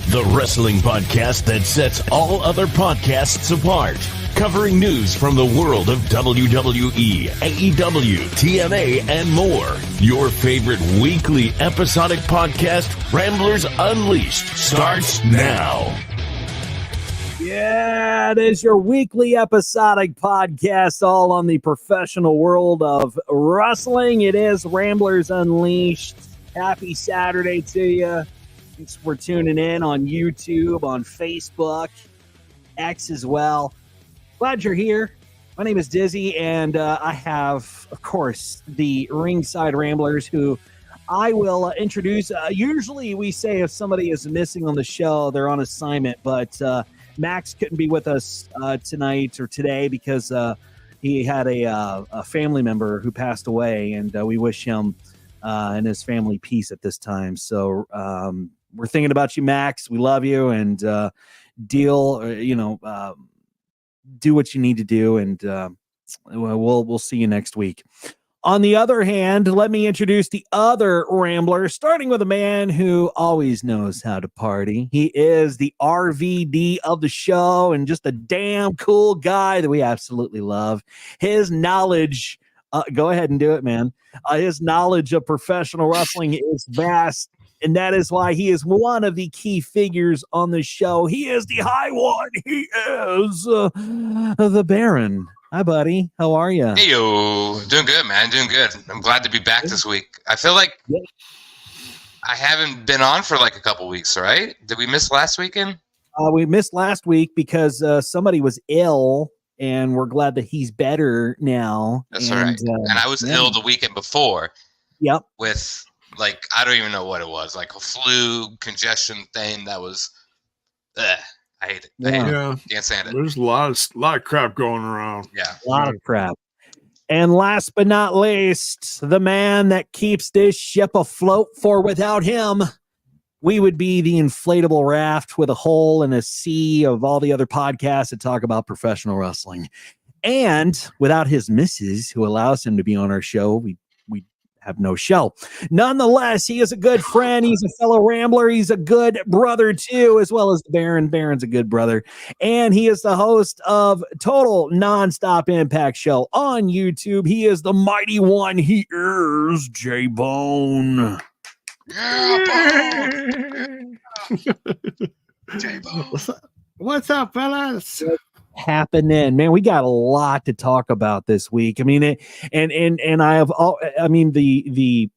the wrestling podcast that sets all other podcasts apart. Covering news from the world of WWE, AEW, TNA, and more. Your favorite weekly episodic podcast, Ramblers Unleashed, starts now. Yeah, it is your weekly episodic podcast all on the professional world of wrestling. It is Ramblers Unleashed. Happy Saturday to you. Thanks for tuning in on YouTube, on Facebook, X as well. Glad you're here. My name is Dizzy, and I have, of course, the Ringside Ramblers, who I will introduce. Usually we say if somebody is missing on the show, they're on assignment, but Max couldn't be with us tonight or today because he had a family member who passed away, and we wish him and his family peace at this time. So we're thinking about you, Max. We love you, and do what you need to do, and we'll see you next week. On the other hand, let me introduce the other Rambler, starting with a man who always knows how to party. He is the RVD of the show and just a damn cool guy that we absolutely love. His knowledge, go ahead and do it, man. His knowledge of professional wrestling is vast, and that is why he is one of the key figures on the show. He is the High One. He is the Baron. Hi, buddy. How are you? Hey, yo. Doing good, man. Doing good. I'm glad to be back this week. I feel like I haven't been on for like a couple weeks, right? Did we miss last weekend? We missed last week because somebody was ill, and we're glad that he's better now. That's right. And I was ill the weekend before. Yep. With, like, I don't even know what it was. Like a flu, congestion thing that was, I hate it. Can't stand it. There's a lot of crap going around. Yeah. A lot of crap. And last but not least, the man that keeps this ship afloat, for without him, we would be the inflatable raft with a hole in a sea of all the other podcasts that talk about professional wrestling. And without his missus, who allows him to be on our show, we have no show. Nonetheless, he is a good friend. He's a fellow Rambler. He's a good brother too, as well as the Baron. Baron's a good brother. And he is the host of Total Nonstop Impact Show on YouTube. He is the mighty one. He is J-Bone. Yeah, J-Bone. What's up, fellas? Happening, man. We got a lot to talk about this week. I mean, and I have all. I mean, the.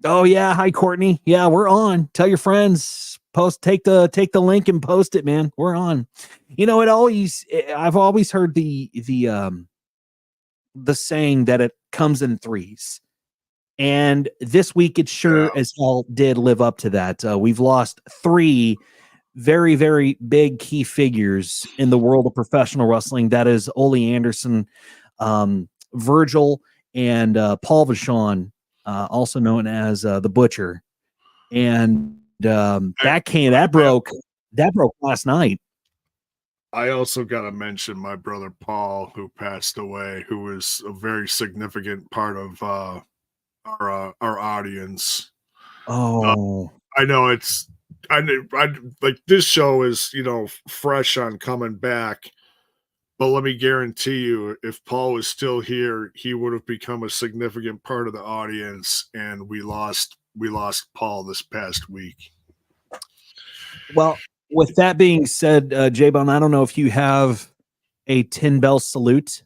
Oh yeah, hi Courtney. Yeah, we're on. Tell your friends. Take the link and post it, man. We're on. You know, I've always heard the saying that it comes in threes, and this week it sure as hell did live up to that. We've lost 3 very, very big key figures in the world of professional wrestling. That is Ole Anderson, Virgil, and Paul Vachon, also known as the Butcher. And that broke last night. I also got to mention my brother Paul, who passed away, who was a very significant part of our audience. Oh, I know it's. I like this show is, fresh on coming back, but let me guarantee you, if Paul was still here, he would have become a significant part of the audience, and we lost Paul this past week. Well, with that being said, J-Bone, I don't know if you have a 10-bell salute.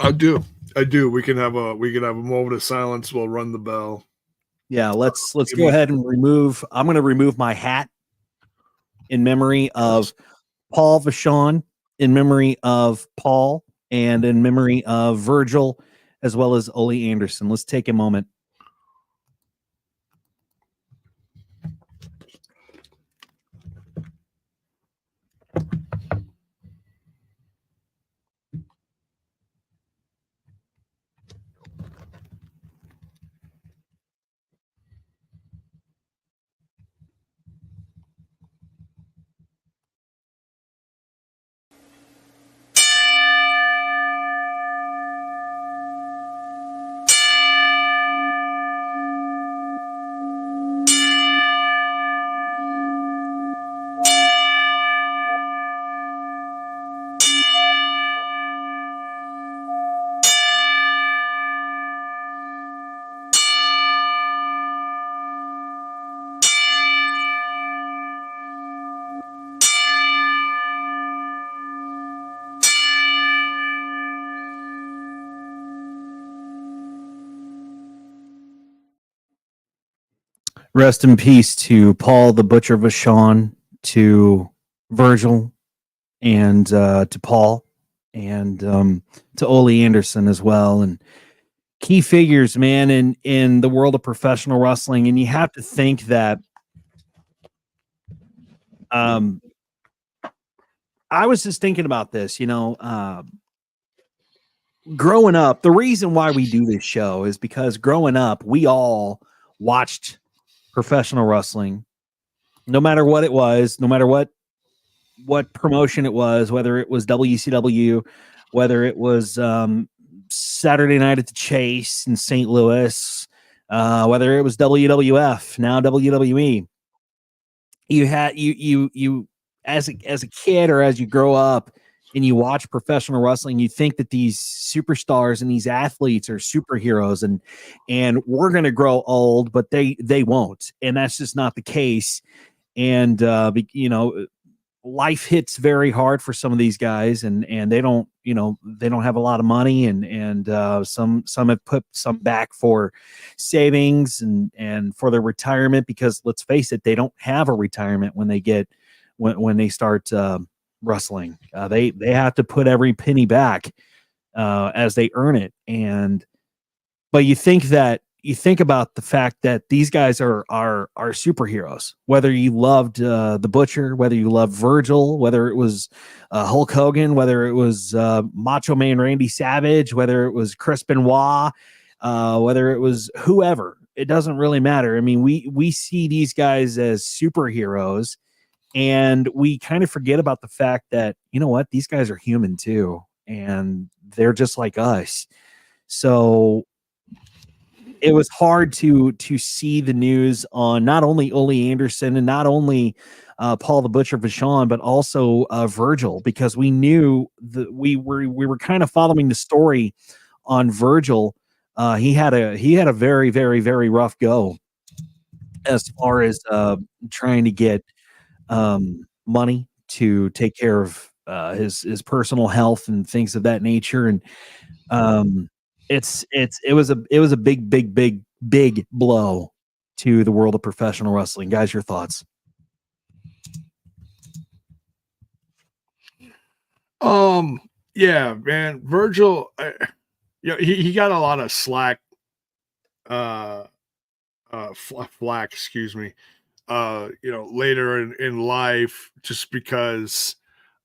I do. We can have a moment of silence. We'll run the bell. Yeah, let's go ahead and I'm going to remove my hat in memory of Paul Vachon, in memory of Paul, and in memory of Virgil, as well as Ole Anderson. Let's take a moment. Rest in peace to Paul the Butcher Vachon, to Virgil, and to Paul, and to Ole Anderson as well, and key figures, man, in the world of professional wrestling. And you have to think that I was just thinking about this, growing up, the reason why we do this show is because growing up, we all watched professional wrestling, no matter what it was, no matter what promotion it was, whether it was WCW, whether it was Saturday Night at the Chase in St. Louis, whether it was WWF, now WWE. You had you as a kid, or as you grow up and you watch professional wrestling, you think that these superstars and these athletes are superheroes, and we're going to grow old, but they won't, and that's just not the case. And life hits very hard for some of these guys, and they don't have a lot of money, and some have put some back for savings and for their retirement, because let's face it, they don't have a retirement when they start wrestling. They have to put every penny back as they earn it. But you think about the fact that these guys are superheroes. Whether you loved the Butcher, whether you loved Virgil, whether it was Hulk Hogan, whether it was Macho Man Randy Savage, whether it was Chris Benoit, whether it was whoever, it doesn't really matter. I mean, we see these guys as superheroes, and we kind of forget about the fact that, these guys are human too, and they're just like us. So it was hard to see the news on not only Ole Anderson and not only Paul the Butcher Vachon, but also Virgil, because we knew that we were kind of following the story on Virgil. He had a very, very, very rough go as far as trying to get money to take care of his personal health and things of that nature. And it was a big blow to the world of professional wrestling. Guys, your thoughts? Yeah, man, Virgil, he got a lot of flack, excuse me, later in life, just because,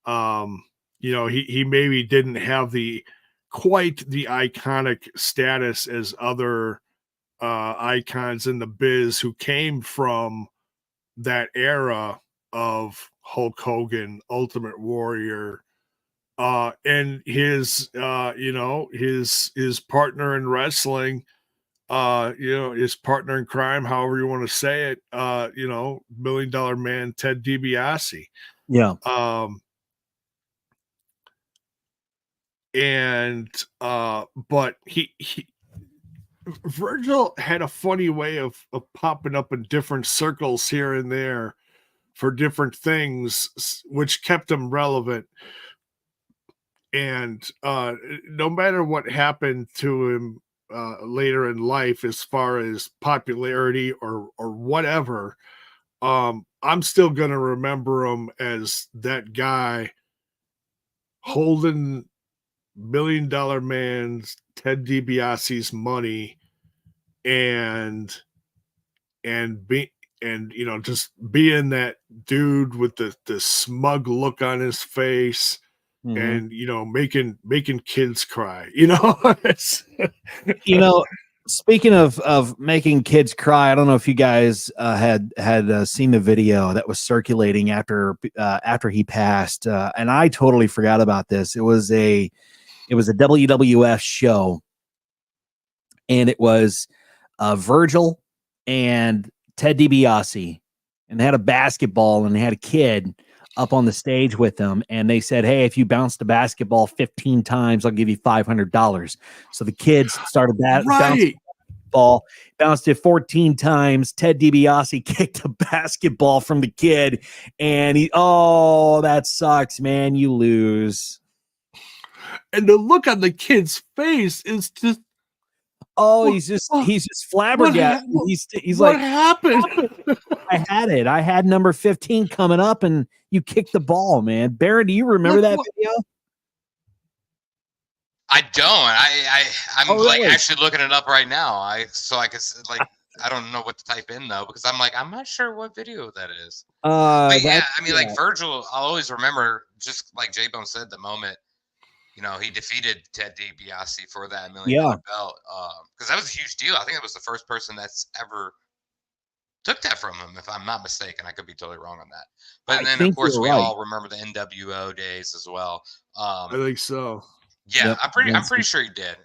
he maybe didn't have quite the iconic status as other icons in the biz who came from that era of Hulk Hogan, Ultimate Warrior, and his his partner in wrestling, his partner in crime, however you want to say it, $1 Million Man Ted DiBiase. Yeah. But he Virgil had a funny way of popping up in different circles here and there for different things, which kept him relevant. And no matter what happened to him later in life, as far as popularity or whatever, I'm still going to remember him as that guy holding $1 Million Man's Ted DiBiase's money and just being that dude with the smug look on his face, and making kids cry. Speaking of making kids cry, I don't know if you guys had seen the video that was circulating after he passed, and I totally forgot about this. It was a WWF show, and it was Virgil and Ted DiBiase, and they had a basketball, and they had a kid up on the stage with them, and they said, "Hey, if you bounce the basketball 15 times, I'll give you $500." So the kids started bouncing the ball, bounced it 14 times. Ted DiBiase kicked the basketball from the kid, and that sucks, man. You lose. And the look on the kid's face is just, Oh, he's just flabbergasted. He's what like, happened? I had number 15 coming up, and you kicked the ball, man. Baron, do you remember that video? I don't. I'm really? actually looking it up right now. I don't know what to type in though, because I'm not sure what video that is. But yeah, I mean, like Virgil, I'll always remember, just like J-Bone said, the moment, he defeated Ted DiBiase for that $1 million belt. Because that was a huge deal. I think it was the first person that's ever took that from him, if I'm not mistaken. I could be totally wrong on that. But then, of course, we all remember the NWO days as well. I think so. Yeah, yep, I'm pretty sure he did.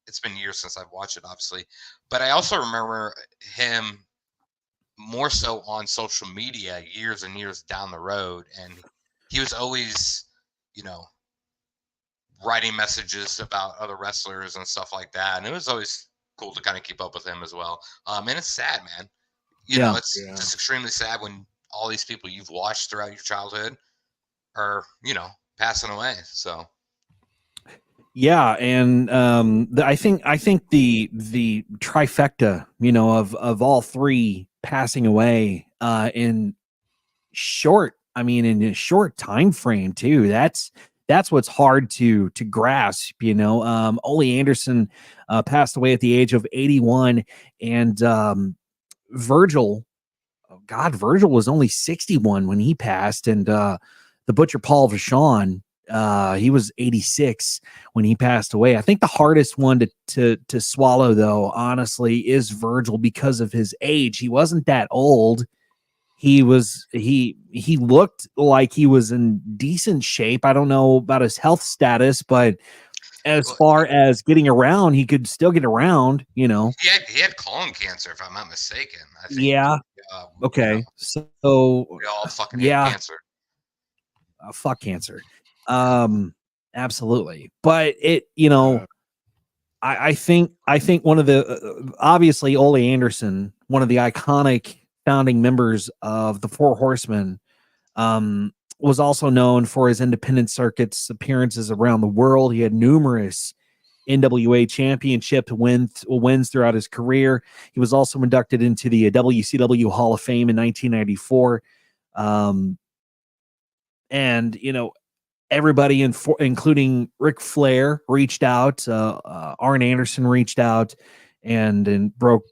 It's been years since I've watched it, obviously. But I also remember him more so on social media years and years down the road. And he was always, writing messages about other wrestlers and stuff like that. And it was always cool to kind of keep up with him as well. And it's sad, man. It's just extremely sad when all these people you've watched throughout your childhood are, passing away. So. Yeah, and I think the trifecta, of all three passing away in a short time frame too. That's what's hard to grasp. Ole Anderson passed away at the age of 81, and Virgil was only 61 when he passed, and the Butcher Paul Vachon, he was 86 when he passed away. I think the hardest one to swallow, though, honestly, is Virgil because of his age. He wasn't that old. He looked like he was in decent shape. I don't know about his health status, but as far as getting around, he could still get around, He had colon cancer, if I'm not mistaken. I think, yeah. Okay. So we all fucking hate cancer. Fuck cancer. Absolutely. But I think one of the obviously Ole Anderson, one of the iconic founding members of the Four Horsemen, was also known for his independent circuits appearances around the world. He had numerous NWA championship wins throughout his career. He was also inducted into the WCW Hall of Fame in 1994. And everybody, including Ric Flair, reached out. Arn Anderson reached out and broke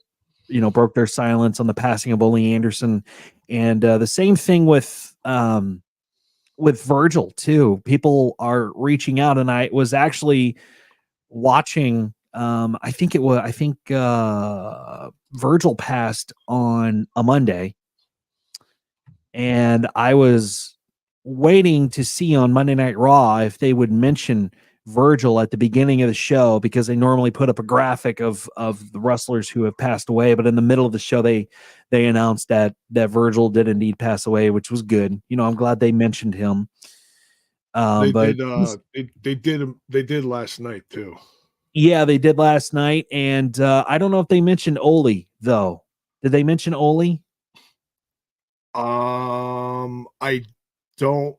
their silence on the passing of Ole Anderson. And the same thing with Virgil too. People are reaching out, and I was actually watching. I think Virgil passed on a Monday, and I was waiting to see on Monday Night Raw if they would mention Virgil at the beginning of the show, because they normally put up a graphic of the wrestlers who have passed away. But in the middle of the show, they announced that Virgil did indeed pass away, which was good. I'm glad they mentioned him. They did last night too. Yeah, they did last night, and I don't know if they mentioned Ole though. Did they mention Ole? I don't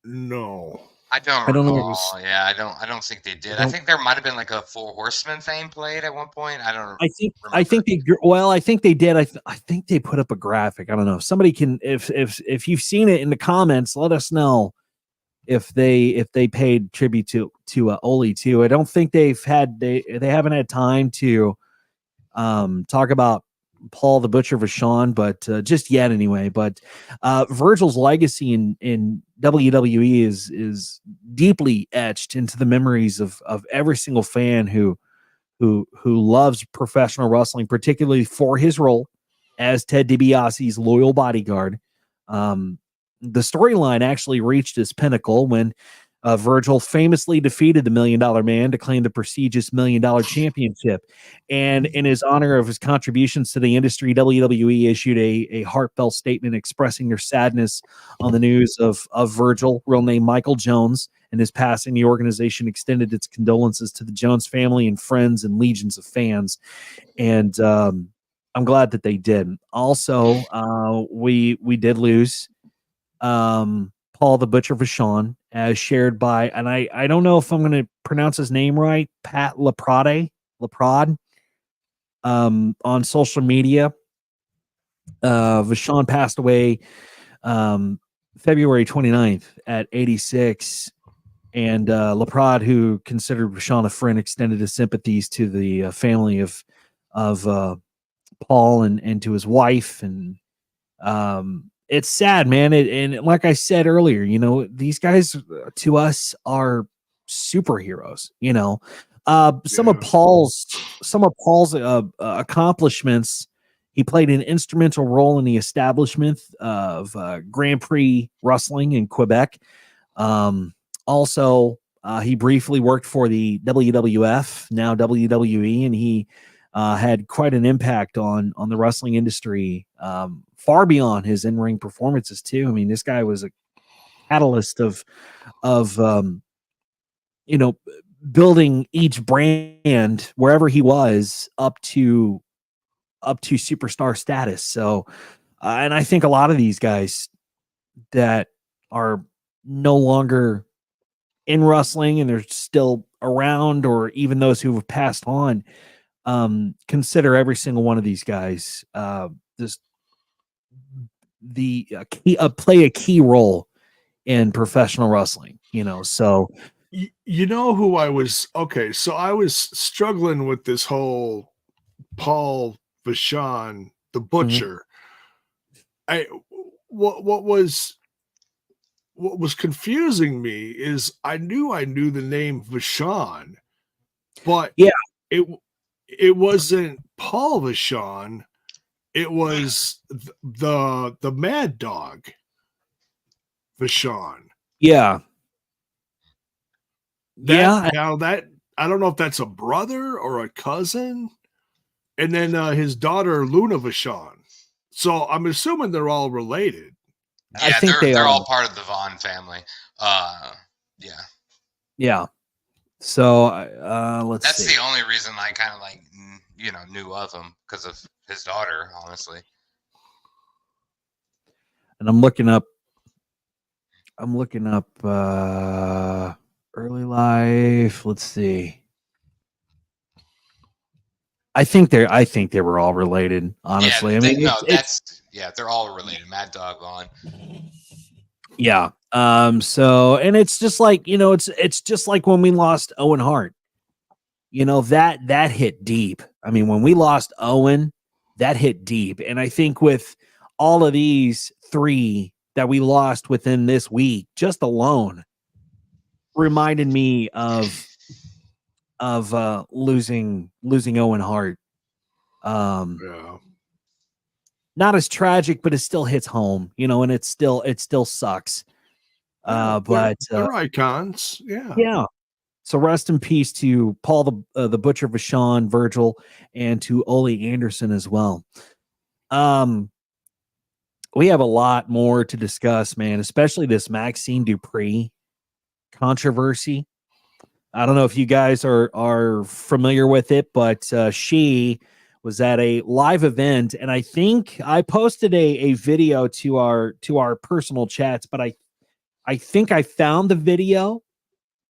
know. I don't know. Yeah, I don't think they did. I think there might have been like a Four Horsemen thing played at one point. I don't. I think they did. I think they put up a graphic. I don't know. Somebody can, if you've seen it in the comments, let us know if they paid tribute to Ole too. I don't think they haven't had time to talk about Paul the Butcher Vachon, but just yet anyway. But Virgil's legacy in WWE is deeply etched into the memories of every single fan who loves professional wrestling, particularly for his role as Ted DiBiase's loyal bodyguard. The storyline actually reached its pinnacle when Virgil famously defeated the $1 Million Man to claim the prestigious $1 Million championship. And in his honor of his contributions to the industry, WWE issued a heartfelt statement expressing their sadness on the news of Virgil, real name Michael Jones, and his passing. The organization extended its condolences to the Jones family and friends and legions of fans. And I'm glad that they did. Also, we did lose Paul the Butcher Vachon, as shared by, and I don't know if I'm going to pronounce his name right, Pat LaPrade. LaPrade on social media. Vachon passed away February 29th at 86. And LaPrade, who considered Vachon a friend, extended his sympathies to the family of Paul and to his wife. And it's sad, man. And like I said earlier, you know, these guys to us are superheroes. You know, some of Paul's accomplishments. He played an instrumental role in the establishment of Grand Prix wrestling in Quebec. Also, he briefly worked for the WWF, now WWE, and he had quite an impact on the wrestling industry, far beyond his in-ring performances too. I mean, this guy was a catalyst of you know, building each brand wherever he was up to superstar status. So, and I think a lot of these guys that are no longer in wrestling and they're still around, or even those who have passed on, consider every single one of these guys play a key role in professional wrestling, you know. So you know who I was so I was struggling with this whole Paul Vachon, the Butcher. What was confusing me is I knew the name Vachon, but it wasn't Paul Vachon. It was the Mad Dog Vachon. Yeah. Now that I don't know if that's a brother or a cousin, and then his daughter Luna Vachon. So I'm assuming they're all related. Yeah, I think they're all part of the Vaughn family. Yeah. So That's see. the only reason I kind of knew of him, because of his daughter, honestly. And I'm looking up early life. Let's see. I think they were all related, honestly. They're all related. Mad Dog Vaughn. Yeah. So, and it's just like, you know, it's just like when we lost Owen Hart. You know, that hit deep. I mean, when we lost Owen, that hit deep. And I think with all of these three that we lost within this week, just alone, reminded me of losing Owen Hart. Not as tragic, but it still hits home, you know, and it still sucks. But they're icons. Yeah. So rest in peace to Paul the Butcher Vachon, Virgil, and to Ole Anderson as well. We have a lot more to discuss, man, especially this Maxine Dupree controversy. I don't know if you guys are familiar with it, but she was at a live event, and I think I posted a video to our personal chats, but I think I found the video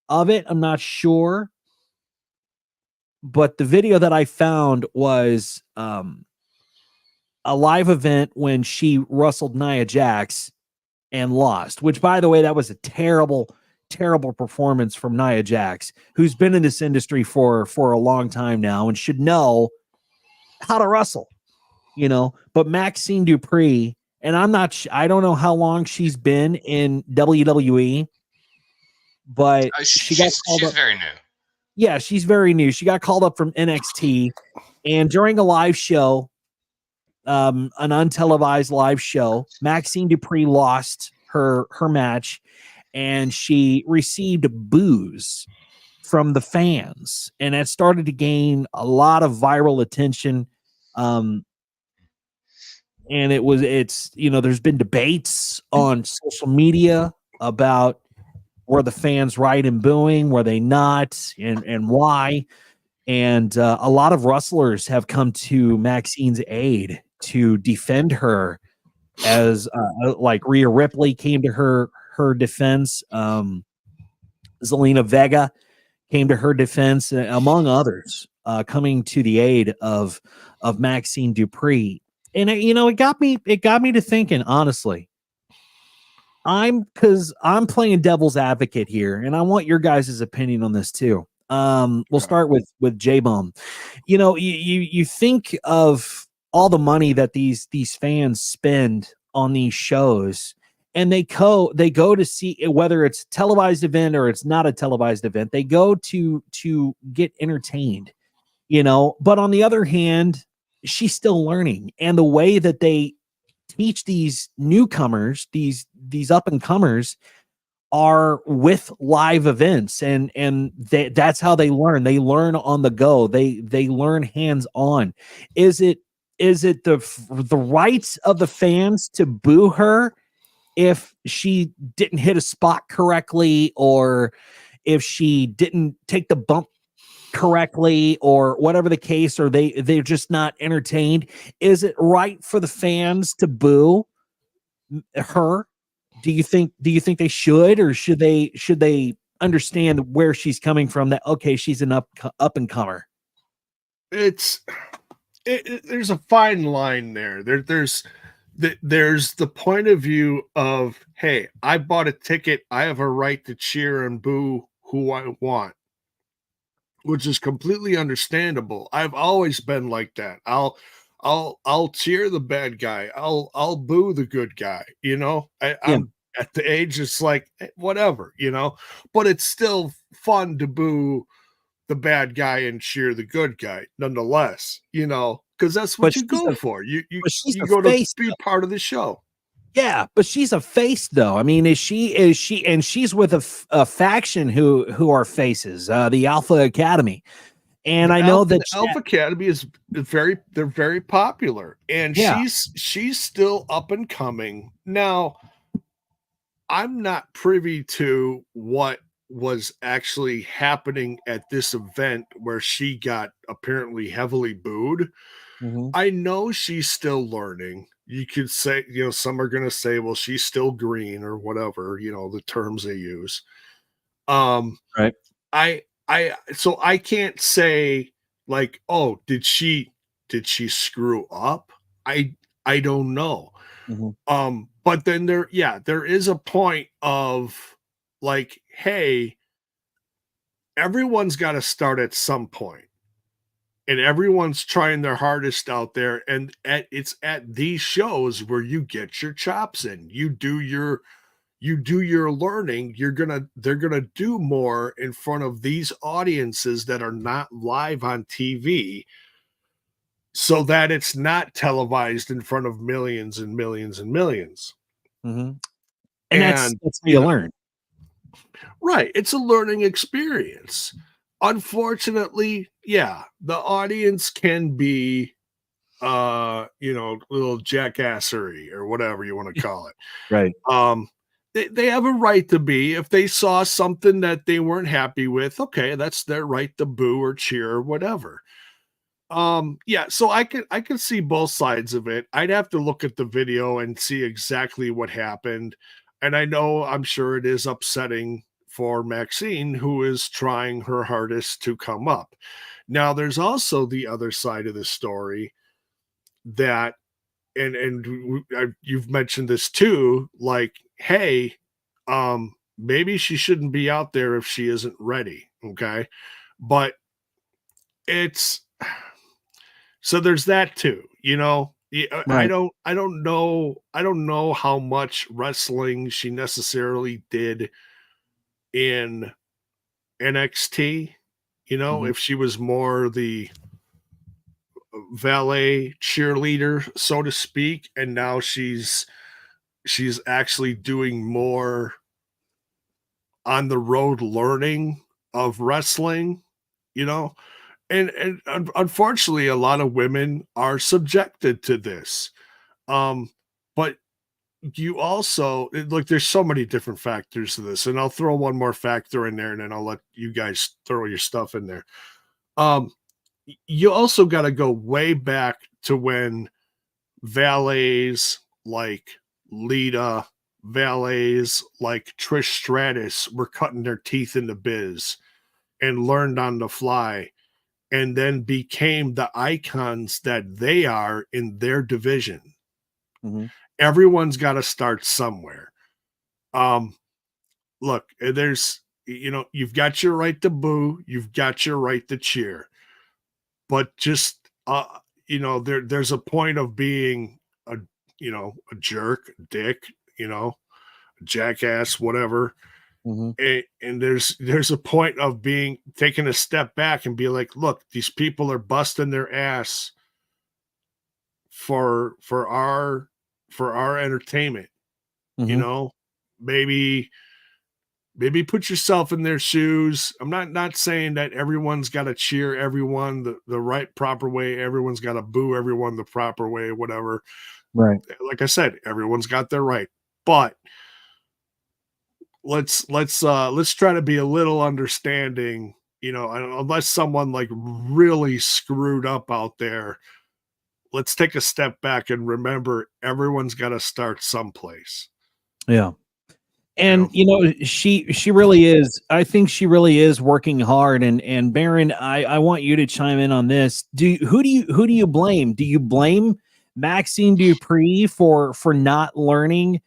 of it. I'm not sure, but the video that I found was a live event when she wrestled Nia Jax and lost, which, by the way, that was a terrible performance from Nia Jax, who's been in this industry for a long time now and should know how to wrestle, you know. But Maxine Dupree, and I don't know how long she's been in WWE, but she's very new. Yeah, she's very new. She got called up from NXT, and during a live show, an untelevised live show, Maxine Dupree lost her match, and she received boos from the fans, and it started to gain a lot of viral attention. And it's you know, there's been debates on social media about, were the fans right in booing? Were they not? And why? And a lot of wrestlers have come to Maxine's aid to defend her, as like Rhea Ripley came to her defense. Zelina Vega came to her defense, among others. coming to the aid of Maxine Dupree. And it got me to thinking, honestly. Because I'm playing devil's advocate here, and I want your guys' opinion on this too. We'll start with J-Bone. You think of all the money that these fans spend on these shows, and they go to see, whether it's a televised event or it's not a televised event, they go to get entertained, but on the other hand, she's still learning, and the way that they teach these newcomers, these up and comers, are with live events, and that's how they learn. They learn on the go. They learn hands on. Is it the rights of the fans to boo her if she didn't hit a spot correctly, or if she didn't take the bump correctly, or whatever the case, or they're just not entertained? Is it right for the fans to boo her? Do you think they should, or should they understand where she's coming from, that okay, she's an up and comer? There's a fine line there. There's the point of view of, hey, I bought a ticket, I have a right to cheer and boo who I want, which is completely understandable. I've always been like that. I'll cheer the bad guy. I'll boo the good guy. I'm at the age, it's like whatever, but it's still fun to boo the bad guy and cheer the good guy nonetheless, because that's what you go for. You go to be part of the show. Yeah, but she's a face, though. I mean, is she, and she's with a faction who are faces, the Alpha Academy. And I know that the Alpha Academy is they're very popular, and she's still up and coming. Now, I'm not privy to what was actually happening at this event where she got apparently heavily booed. Mm-hmm. I know she's still learning. You could say, some are going to say, well, she's still green or whatever, the terms they use. Right. So I can't say like, oh, did she screw up? I don't know. Mm-hmm. But then there is a point of like, hey, everyone's got to start at some point, and everyone's trying their hardest out there. And it's at these shows where you get your chops in, you do your learning. They're gonna do more in front of these audiences that are not live on TV, so that it's not televised in front of millions and millions and millions. Mm-hmm. And that's how you learn. Right. It's a learning experience. Unfortunately, the audience can be little jackassery or whatever you want to call it. Right. They have a right to be. If they saw something that they weren't happy with, okay, that's their right to boo or cheer or whatever. So I can see both sides of it. I'd have to look at the video and see exactly what happened. And I'm sure it is upsetting for Maxine, who is trying her hardest to come up. Now, there's also the other side of the story that, and you've mentioned this too, like, hey, maybe she shouldn't be out there if she isn't ready. Okay. But so there's that too, Right. I don't know how much wrestling she necessarily did in NXT, if she was more the valet cheerleader, so to speak, and now she's actually doing more on the road learning of wrestling, and unfortunately a lot of women are subjected to this. But you also look, there's so many different factors to this, and I'll throw one more factor in there, and then I'll let you guys throw your stuff in there. You also got to go way back to when valets like Lita, valets like Trish Stratus were cutting their teeth in the biz and learned on the fly. and then became the icons that they are in their division. Mm-hmm. Everyone's got to start somewhere. Look, there's, you've got your right to boo, you've got your right to cheer, but just, there's a point of being a jerk, dick, a jackass, whatever. Mm-hmm. And there's a point of taking a step back and be like, look, these people are busting their ass for our entertainment. Mm-hmm. Maybe put yourself in their shoes. I'm not saying that everyone's got to cheer everyone the right proper way, everyone's got to boo everyone the proper way, whatever. Right. Like I said, everyone's got their right, but let's try to be a little understanding, unless someone like really screwed up out there. Let's take a step back and remember everyone's got to start someplace. Yeah. And she really is. I think she really is working hard. And Baron, I want you to chime in on this. Who do you blame? Do you blame Maxine Dupree for not learning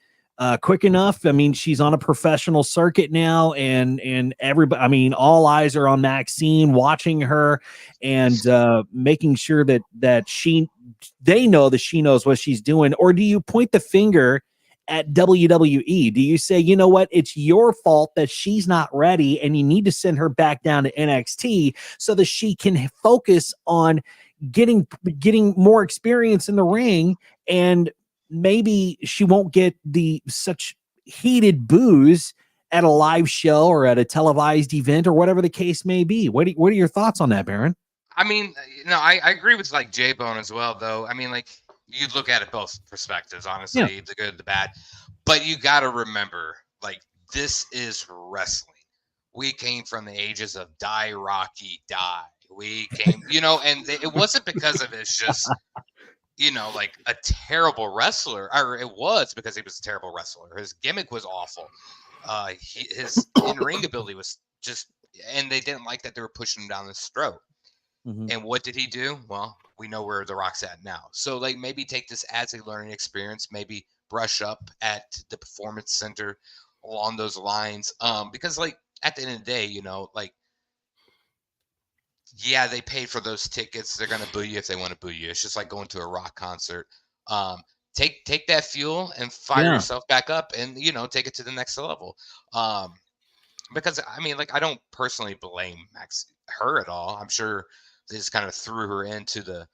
quick enough? I mean, she's on a professional circuit now, and everybody. I mean, all eyes are on Maxine, watching her, and making sure that they know that she knows what she's doing. Or do you point the finger at WWE? Do you say, you know what, it's your fault that she's not ready and you need to send her back down to NXT so that she can focus on getting more experience in the ring, and maybe she won't get such heated boos at a live show or at a televised event or whatever the case may be? What are your thoughts on that, Baron? I mean, I agree with like J-Bone as well, though. I mean, like, you look at it both perspectives, honestly, the good, the bad. But you got to remember, like, this is wrestling. We came from the ages of die, Rocky, die. We came, and it wasn't because of it's just, like a terrible wrestler, or it was because he was a terrible wrestler. His gimmick was awful. His in-ring ability was just, and they didn't like that they were pushing him down this throat. Mm-hmm. And what did he do? Well, we know where The Rock's at now. So, like, maybe take this as a learning experience, maybe brush up at the Performance Center along those lines. Because, like, at the end of the day, like, yeah, they paid for those tickets. They're going to boo you if they want to boo you. It's just like going to a rock concert. Take that fuel and fire yourself back up and, take it to the next level. Because, I mean, like, I don't personally blame her at all. I'm sure they just kind of threw her into the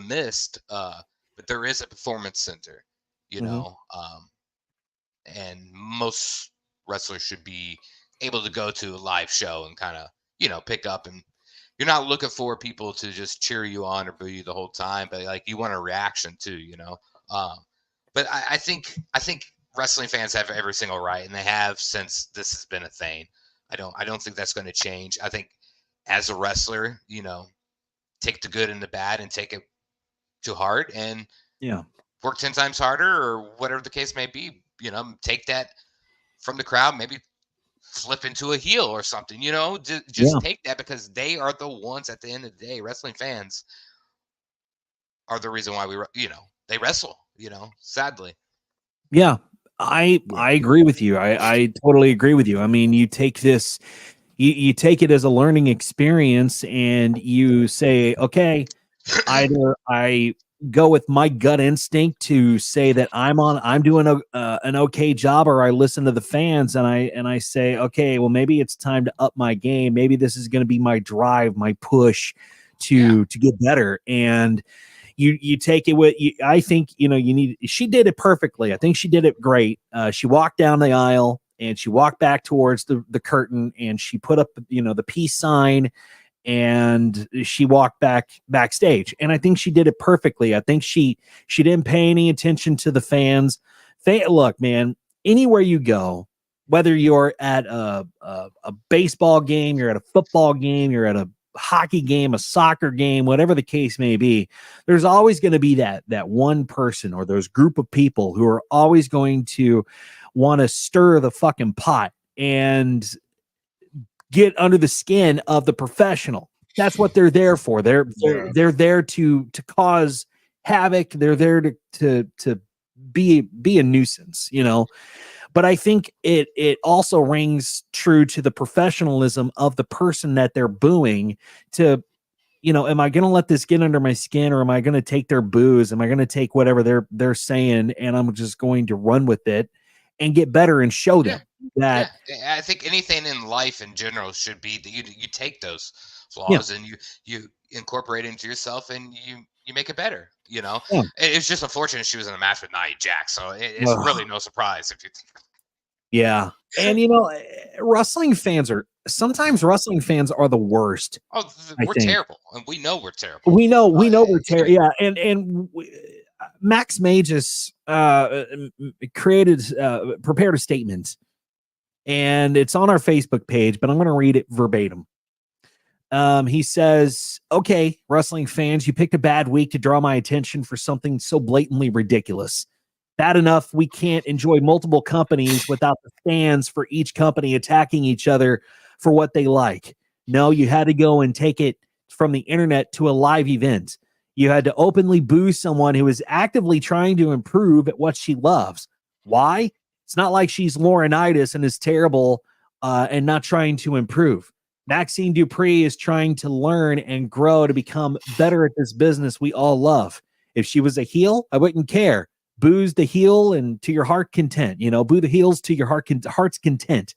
mist. But there is a Performance Center, and most wrestlers should be able to go to a live show and kind of, pick up, and you're not looking for people to just cheer you on or boo you the whole time, but like you want a reaction too, but I think wrestling fans have every single right, and they have since this has been a thing. I don't think that's going to change. I think as a wrestler, take the good and the bad and take it to heart and work 10 times harder or whatever the case may be. Take that from the crowd, maybe flip into a heel or something, just take that, because they are the ones at the end of the day. Wrestling fans are the reason why they wrestle, sadly. Yeah, I agree with you. I totally agree with you. I mean, you take this, you take it as a learning experience, and you say, okay, either I go with my gut instinct to say that I'm doing an okay job, or I listen to the fans and I say, okay, well, maybe it's time to up my game. Maybe this is going to be my drive, my push to get better. And you take it with you. I think, she did it perfectly. I think she did it great. She walked down the aisle and she walked back towards the curtain, and she put up, the peace sign, and she walked backstage. And I think she did it perfectly. I think she didn't pay any attention to the fans. Look, man, anywhere you go, whether you're at a baseball game, you're at a football game, you're at a hockey game, a soccer game, whatever the case may be, there's always going to be that one person or those group of people who are always going to want to stir the fucking pot and get under the skin of the professional. That's what they're there for. They're there to cause havoc. They're there to be a nuisance, you know. But I think it also rings true to the professionalism of the person that they're booing. To, you know, am I going to let this get under my skin, or am I going to take their boos? Am I going to take whatever they're saying, and I'm just going to run with it and get better and show them that? I think anything in life in general should be that you take those flaws and you incorporate it into yourself, and you make it better. You know, it's just unfortunate she was in a match with Nia Jax, so it's really no surprise if you think. Yeah, and you know, wrestling fans are the worst. Oh, we're terrible, and we know we're terrible. We know we're terrible. Yeah, and Max Magus prepared a statement, and it's on our Facebook page, but I'm going to read it verbatim. He says, "Okay, wrestling fans, you picked a bad week to draw my attention for something so blatantly ridiculous. Bad enough we can't enjoy multiple companies without the fans for each company attacking each other for what they like. No, you had to go and take it from the internet to a live event. You had to openly boo someone who is actively trying to improve at what she loves. Why? It's not like she's Laurinaitis and is terrible and not trying to improve. Maxine Dupree is trying to learn and grow to become better at this business we all love. If she was a heel, I wouldn't care. Booze the heel and to your heart content, you know, boo the heels to your heart's content."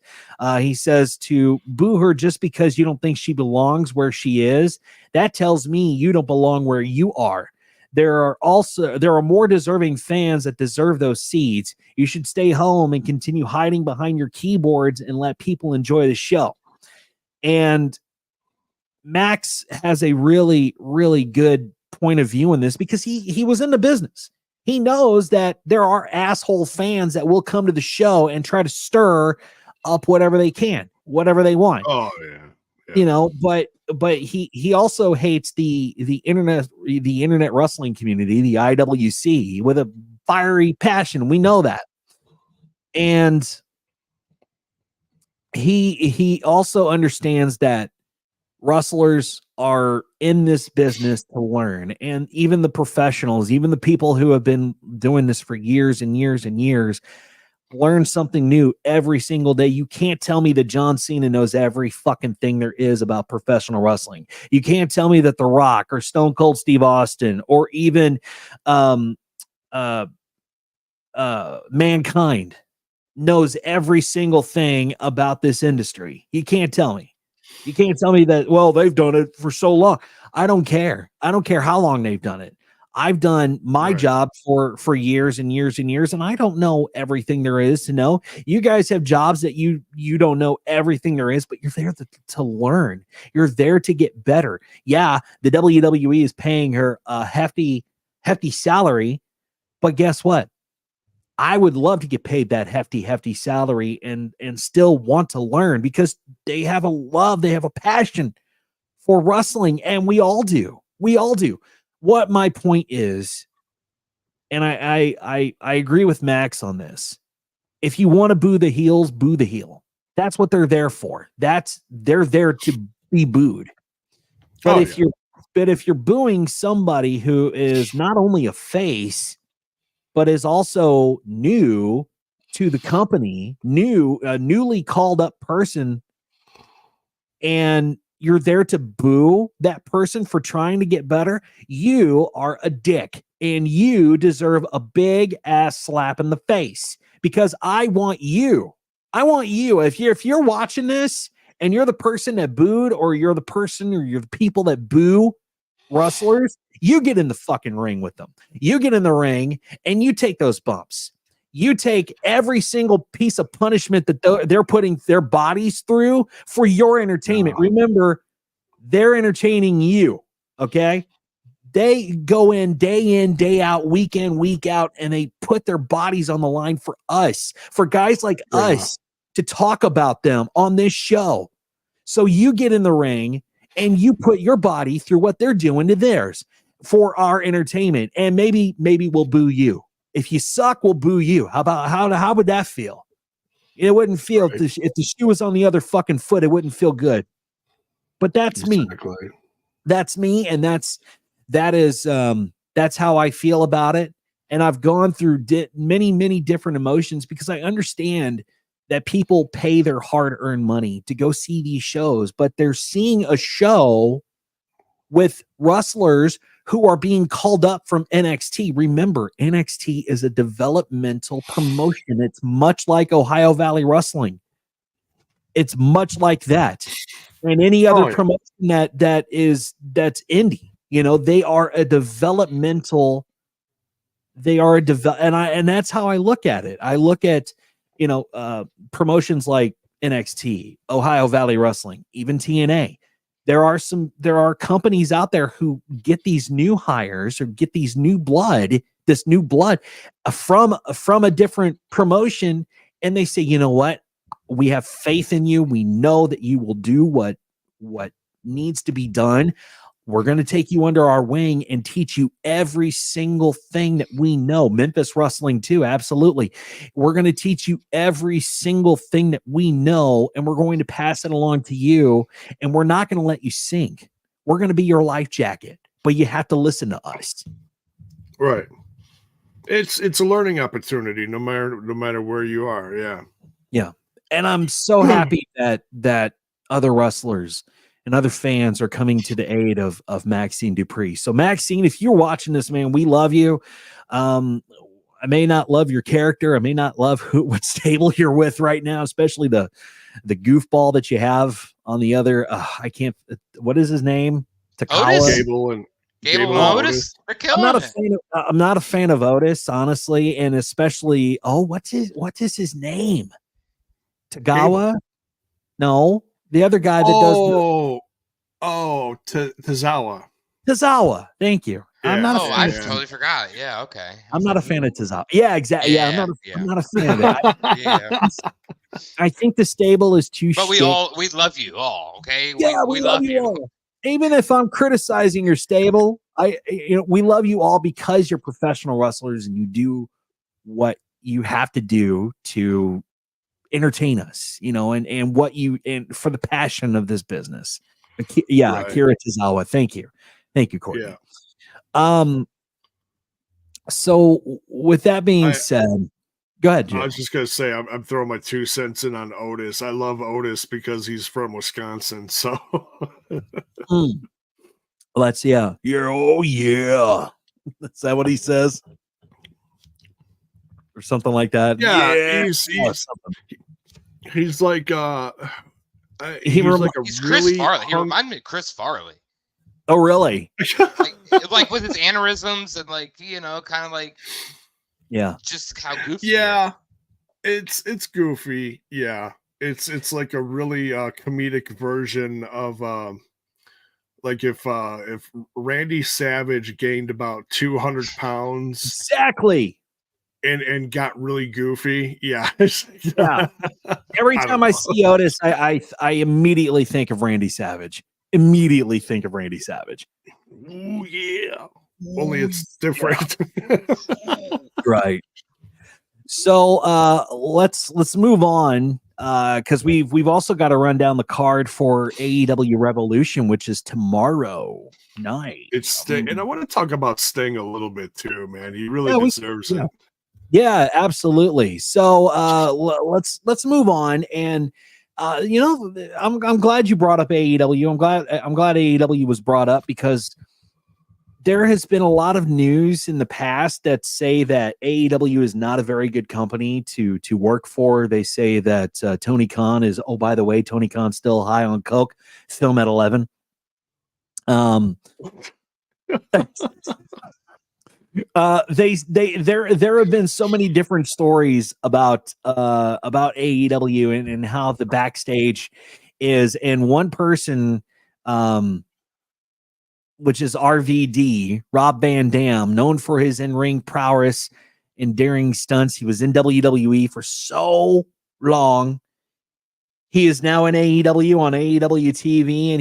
He says to boo her just because you don't think she belongs where she is. That tells me you don't belong where you are. There are more deserving fans that deserve those seats. You should stay home and continue hiding behind your keyboards and let people enjoy the show. And Max has a really, really good point of view in this because he was in the business. He knows that there are asshole fans that will come to the show and try to stir up whatever they can, whatever they want. Oh yeah. You know, but he also hates the internet wrestling community, the IWC, with a fiery passion. We know that. And he also understands that wrestlers are in this business to learn, and even the professionals, even the people who have been doing this for years and years and years, learn something new every single day. You can't tell me that John Cena knows every fucking thing there is about professional wrestling. You can't tell me that The Rock or Stone Cold Steve Austin or even Mankind knows every single thing about this industry. You can't tell me. You can't tell me that, well, they've done it for so long. I don't care. I don't care how long they've done it. I've done my job for years and years and years, and I don't know everything there is to know. You guys have jobs that you don't know everything there is, but you're there to learn. You're there to get better. Yeah, the WWE is paying her a hefty salary, but guess what? I would love to get paid that hefty salary and still want to learn, because they have a love, they have a passion for wrestling, and we all do. We all do. What my point is, and I agree with Max on this. If you want to boo the heels, boo the heel. That's what they're there for. They're there to be booed. But if you're booing somebody who is not only a face, but is also new to the company, newly called up person, and you're there to boo that person for trying to get better, you are a dick, and you deserve a big ass slap in the face, because I want you. If you're watching this and you're the person that booed, or you're the people that boo wrestlers, you get in the fucking ring with them. You get in the ring and you take those bumps. You take every single piece of punishment that they're putting their bodies through for your entertainment. Remember, they're entertaining you, okay? They go in, day out, week in, week out, and they put their bodies on the line for us, for guys like us to talk about them on this show. So you get in the ring and you put your body through what they're doing to theirs for our entertainment, and maybe we'll boo you. If you suck, we'll boo you. How would that feel? It wouldn't feel if the shoe was on the other fucking foot. It wouldn't feel good. But that's me. That's me, and that's how I feel about it. And I've gone through many different emotions because I understand that people pay their hard-earned money to go see these shows, but they're seeing a show with wrestlers who are being called up from NXT. Remember, NXT is a developmental promotion. It's much like Ohio Valley Wrestling. It's much like that. And any other promotion that's indie. You know, they are a developmental. And that's how I look at it. I look at, promotions like NXT, Ohio Valley Wrestling, even TNA. There are companies out there who get these new hires or get this new blood from a different promotion, and they say, you know what? We have faith in you. We know that you will do what needs to be done. We're going to take you under our wing and teach you every single thing that we know. Memphis Wrestling too, absolutely. We're going to teach you every single thing that we know, and we're going to pass it along to you, and we're not going to let you sink. We're going to be your life jacket, but you have to listen to us. Right. It's a learning opportunity no matter where you are. Yeah. Yeah. And I'm so happy that other wrestlers and other fans are coming to the aid of Maxine Dupree. So Maxine, if you're watching this, man, we love you. I may not love your character. I may not love what stable you're with right now, especially the goofball that you have on the other. I can't. What is his name? Takawa. Gable and Otis. They're killing it. I'm not a fan of Otis, honestly, and especially. Oh, what's his name? Tagawa? Gable. No. The other guy that does Tozawa. Tozawa. Thank you. Yeah. I'm not. I totally forgot. Yeah. Okay. I'm not a fan of Tozawa. Yeah, exactly. Yeah, I'm not a fan of that. Yeah. I think the stable is too. But we love you all. Okay. Yeah, we love you all. Even if I'm criticizing your stable, we love you all because you're professional wrestlers and you do what you have to do to entertain us, and for the passion of this business. Right. Akira Tozawa. Thank you, Courtney. Yeah. So with that being said, go ahead, Jim. I was just gonna say I'm throwing my 2 cents in on Otis. I love Otis because he's from Wisconsin. So let's oh yeah. Is that what he says? Or something like that. Yeah. He's like he's Chris Farley. He reminded me of Chris Farley. Oh, really? like with his mannerisms and kind of like just how goofy. Yeah, it's goofy. Yeah, it's like a really comedic version of like if Randy Savage gained about 200 pounds exactly. And got really goofy. Yeah. Yeah. Every time I see Otis, I immediately think of Randy Savage. Ooh, yeah. Only it's different. Right. So let's move on. Because we've also got to run down the card for AEW Revolution, which is tomorrow night. It's Sting, and I want to talk about Sting a little bit too, man. He really deserves it. Yeah, absolutely. So let's move on, and I'm glad you brought up AEW. I'm glad AEW was brought up because there has been a lot of news in the past that say that AEW is not a very good company to work for. They say that Tony Khan is. Oh, by the way, Tony Khan's still high on coke. Film at 11. There have been so many different stories about AEW and how the backstage is, and one person, which is RVD, Rob Van Dam, known for his in-ring prowess and daring stunts. He was in WWE for so long. He is now in AEW on AEW TV, and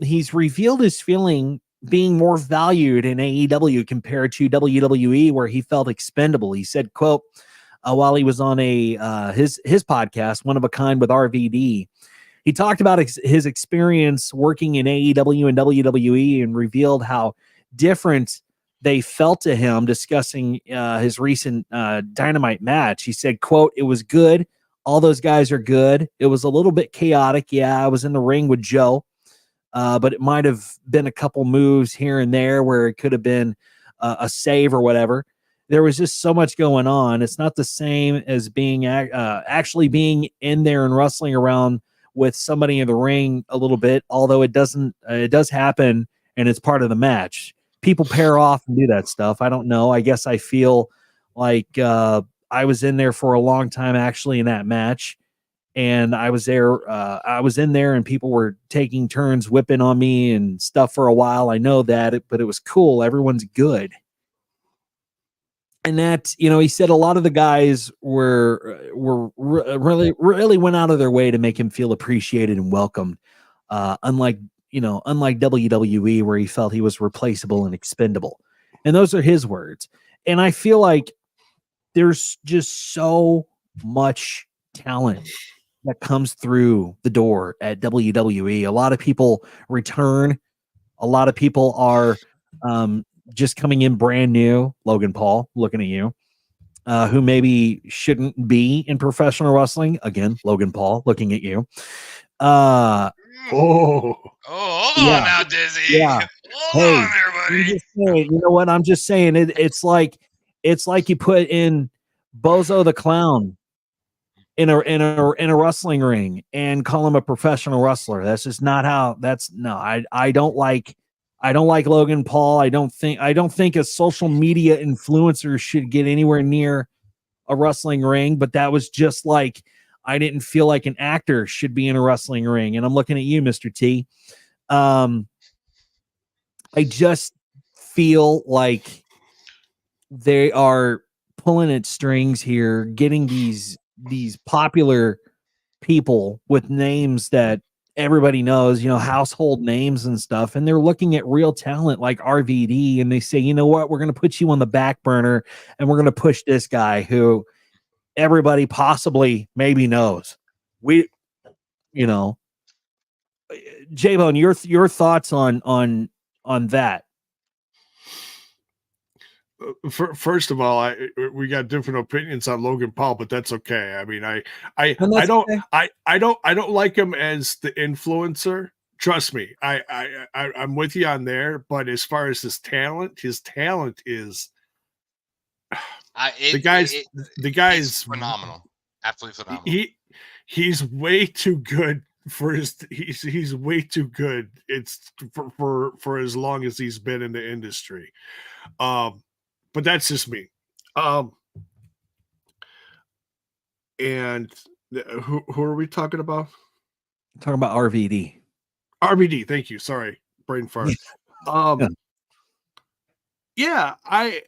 he's revealed his feeling being more valued in AEW compared to WWE, where he felt expendable. He said, quote, while he was on his podcast, One of a Kind with RVD, He talked about his experience working in AEW and WWE and revealed how different they felt to him discussing his recent Dynamite match. He said, quote, "It was good. All those guys are good. It was a little bit chaotic. Yeah, I was in the ring with Joe, but it might have been a couple moves here and there where it could have been a save or whatever. There was just so much going on. It's not the same as being actually being in there and wrestling around with somebody in the ring a little bit, although it does happen and it's part of the match. People pair off and do that stuff. I don't know. I guess I feel like I was in there for a long time actually in that match, and I was there. I was in there and people were taking turns whipping on me and stuff for a while. I know that, but it was cool. Everyone's good." And that, he said a lot of the guys were really went out of their way to make him feel appreciated and welcomed. Unlike WWE, where he felt he was replaceable and expendable. And those are his words. And I feel like there's just so much talent that comes through the door at WWE. A lot of people return. A lot of people are just coming in brand new. Logan Paul, looking at you, who maybe shouldn't be in professional wrestling. Again, Logan Paul, looking at you. Hold on now, Dizzy. Yeah. Hold on, everybody. You know what? I'm just saying it's like you put in Bozo the Clown in a wrestling ring and call him a professional wrestler. That's just not how. I don't like Logan Paul. I don't think a social media influencer should get anywhere near a wrestling ring, but that was just like, I didn't feel like an actor should be in a wrestling ring. And I'm looking at you, Mr. T. I just feel like they are pulling at strings here, getting these popular people with names that everybody knows, household names and stuff. And they're looking at real talent like RVD and they say, you know what, we're going to put you on the back burner and we're going to push this guy who everybody possibly maybe knows. J-Bone, your thoughts on that? First of all, we got different opinions on Logan Paul, but that's okay. I mean, I don't like him as the influencer. Trust me, I'm with you on there. But as far as his talent is the guy's phenomenal, absolutely phenomenal. He's way too good for his. He's way too good. It's for as long as he's been in the industry. But that's just me. And who are we talking about? Talking about RVD. RVD, thank you. Sorry, brain fart. Yeah, I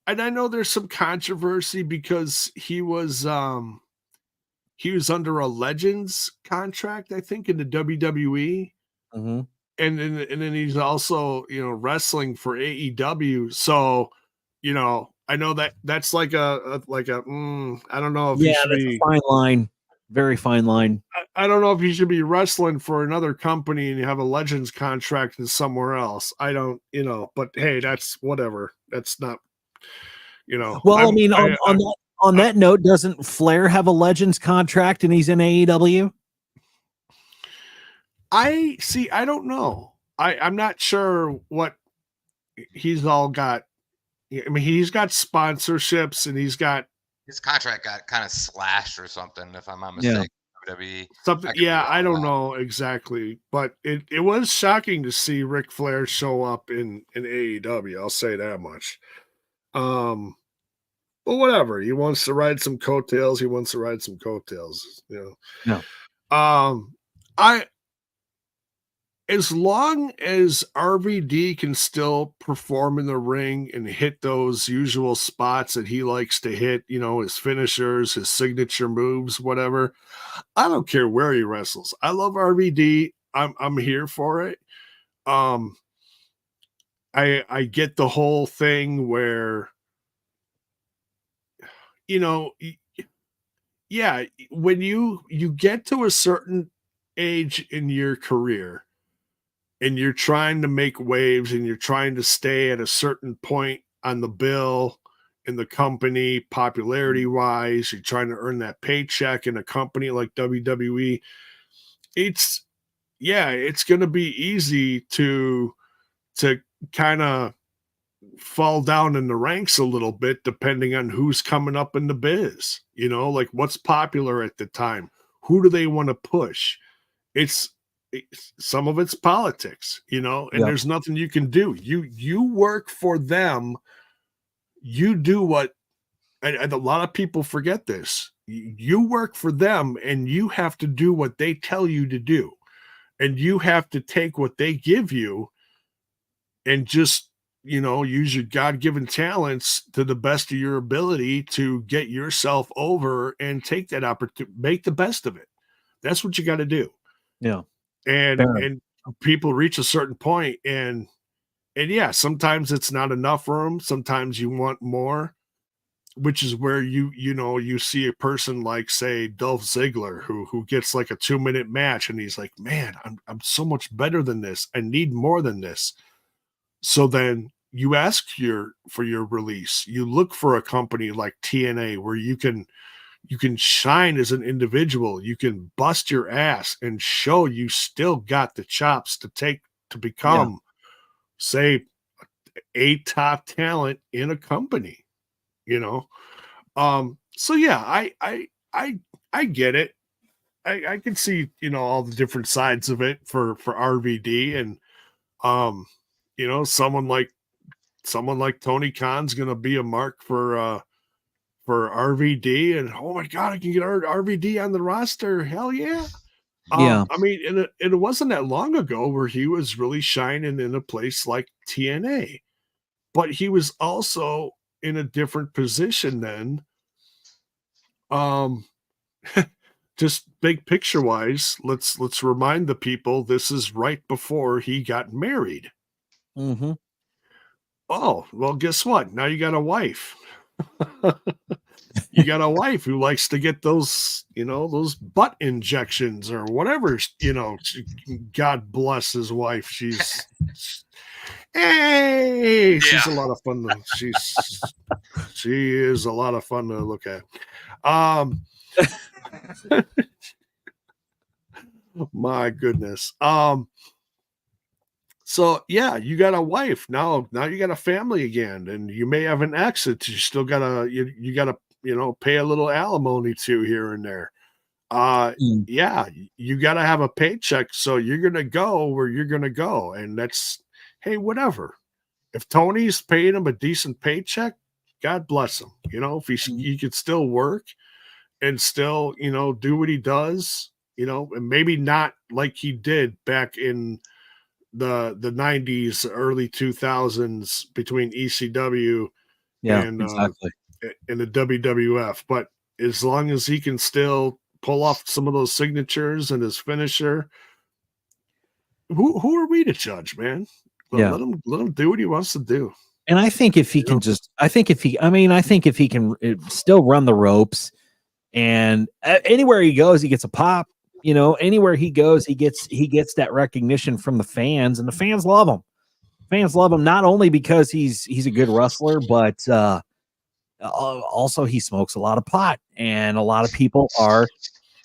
know there's some controversy because he was under a Legends contract, I think, in the WWE. Mm-hmm. And then he's also, wrestling for AEW. So, I know that's like I don't know if he should be a fine line, very fine line. I don't know if he should be wrestling for another company and you have a Legends contract in somewhere else. I don't, but hey, that's whatever. That's not, Well, on that note, doesn't Flair have a Legends contract and he's in AEW? I don't know. I'm not sure what he's all got. I mean, he's got sponsorships and he's got his contract got kind of slashed or something, if I'm not mistaken. WWE. Something, I don't know exactly, but it was shocking to see Ric Flair show up in AEW. I'll say that much. But whatever, he wants to ride some coattails. No. As long as RVD can still perform in the ring and hit those usual spots that he likes to hit, his finishers, his signature moves, whatever, I don't care where he wrestles. I love RVD. I'm here for it. I get the whole thing where, when you get to a certain age in your career and you're trying to make waves and you're trying to stay at a certain point on the bill in the company, popularity wise, you're trying to earn that paycheck in a company like WWE, it's going to be easy to kind of fall down in the ranks a little bit depending on who's coming up in the biz, like what's popular at the time, who do they want to push. It's some of it's politics, and there's nothing you can do. You work for them. You do what, and a lot of people forget this. You work for them and you have to do what they tell you to do. And you have to take what they give you and just, use your God-given talents to the best of your ability to get yourself over and take that opportunity, make the best of it. That's what you got to do. Yeah. And people reach a certain point and yeah, sometimes it's not enough for them. Sometimes you want more, which is where you see a person like, say, Dolph Ziggler, who gets like a 2-minute match and he's like, man, I'm so much better than this. I need more than this. So then you ask for your release. You look for a company like TNA where you can shine as an individual. You can bust your ass and show you still got the chops to become, say, a top talent in a company, So yeah, I get it. I can see, all the different sides of it for RVD, and someone like Tony Khan's gonna be a mark for RVD, and oh my god, I can get RVD on the roster. Hell yeah. I mean, it wasn't that long ago where he was really shining in a place like TNA, but he was also in a different position then. Just big picture wise, let's remind the people this is right before he got married. Mm-hmm. Oh, well, guess what? Now you got a wife. You got a wife who likes to get those, those butt injections or whatever, God bless his wife. She's a lot of fun. She is a lot of fun to look at. My goodness. So yeah, you got a wife now you got a family again, and you may have an ex that you still gotta you gotta pay a little alimony to here and there. Yeah, you gotta have a paycheck, so you're gonna go where you're gonna go, and that's, hey, whatever. If Tony's paying him a decent paycheck, God bless him. If he could still work and still do what he does, and maybe not like he did back in the 90s, early 2000s between ECW and exactly. And the WWF, but as long as he can still pull off some of those signatures and his finisher, who are we to judge, man? Let him do what he wants to do. And I think if he can I think if he can still run the ropes, and anywhere he goes, he gets a pop. Anywhere he goes, he gets that recognition from the fans, and the fans love him. Fans love him not only because he's a good wrestler, but also he smokes a lot of pot, and a lot of people are.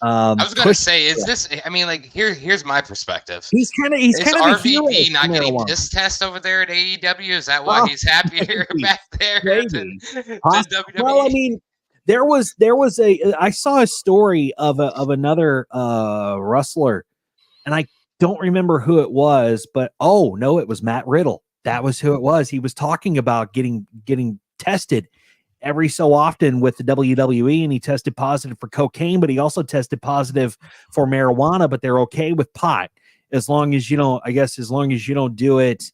I was going to say, is this? I mean, like here's my perspective. He's kind of RVD not getting this test over there at AEW. Is that why he's happier back there than WWE? Well, I mean, there was I saw a story of another wrestler, and I don't remember who it was, but oh no, it was Matt Riddle. That was who it was. He was talking about getting tested every so often with the WWE, and he tested positive for cocaine, but he also tested positive for marijuana, but they're okay with pot as long as you don't do it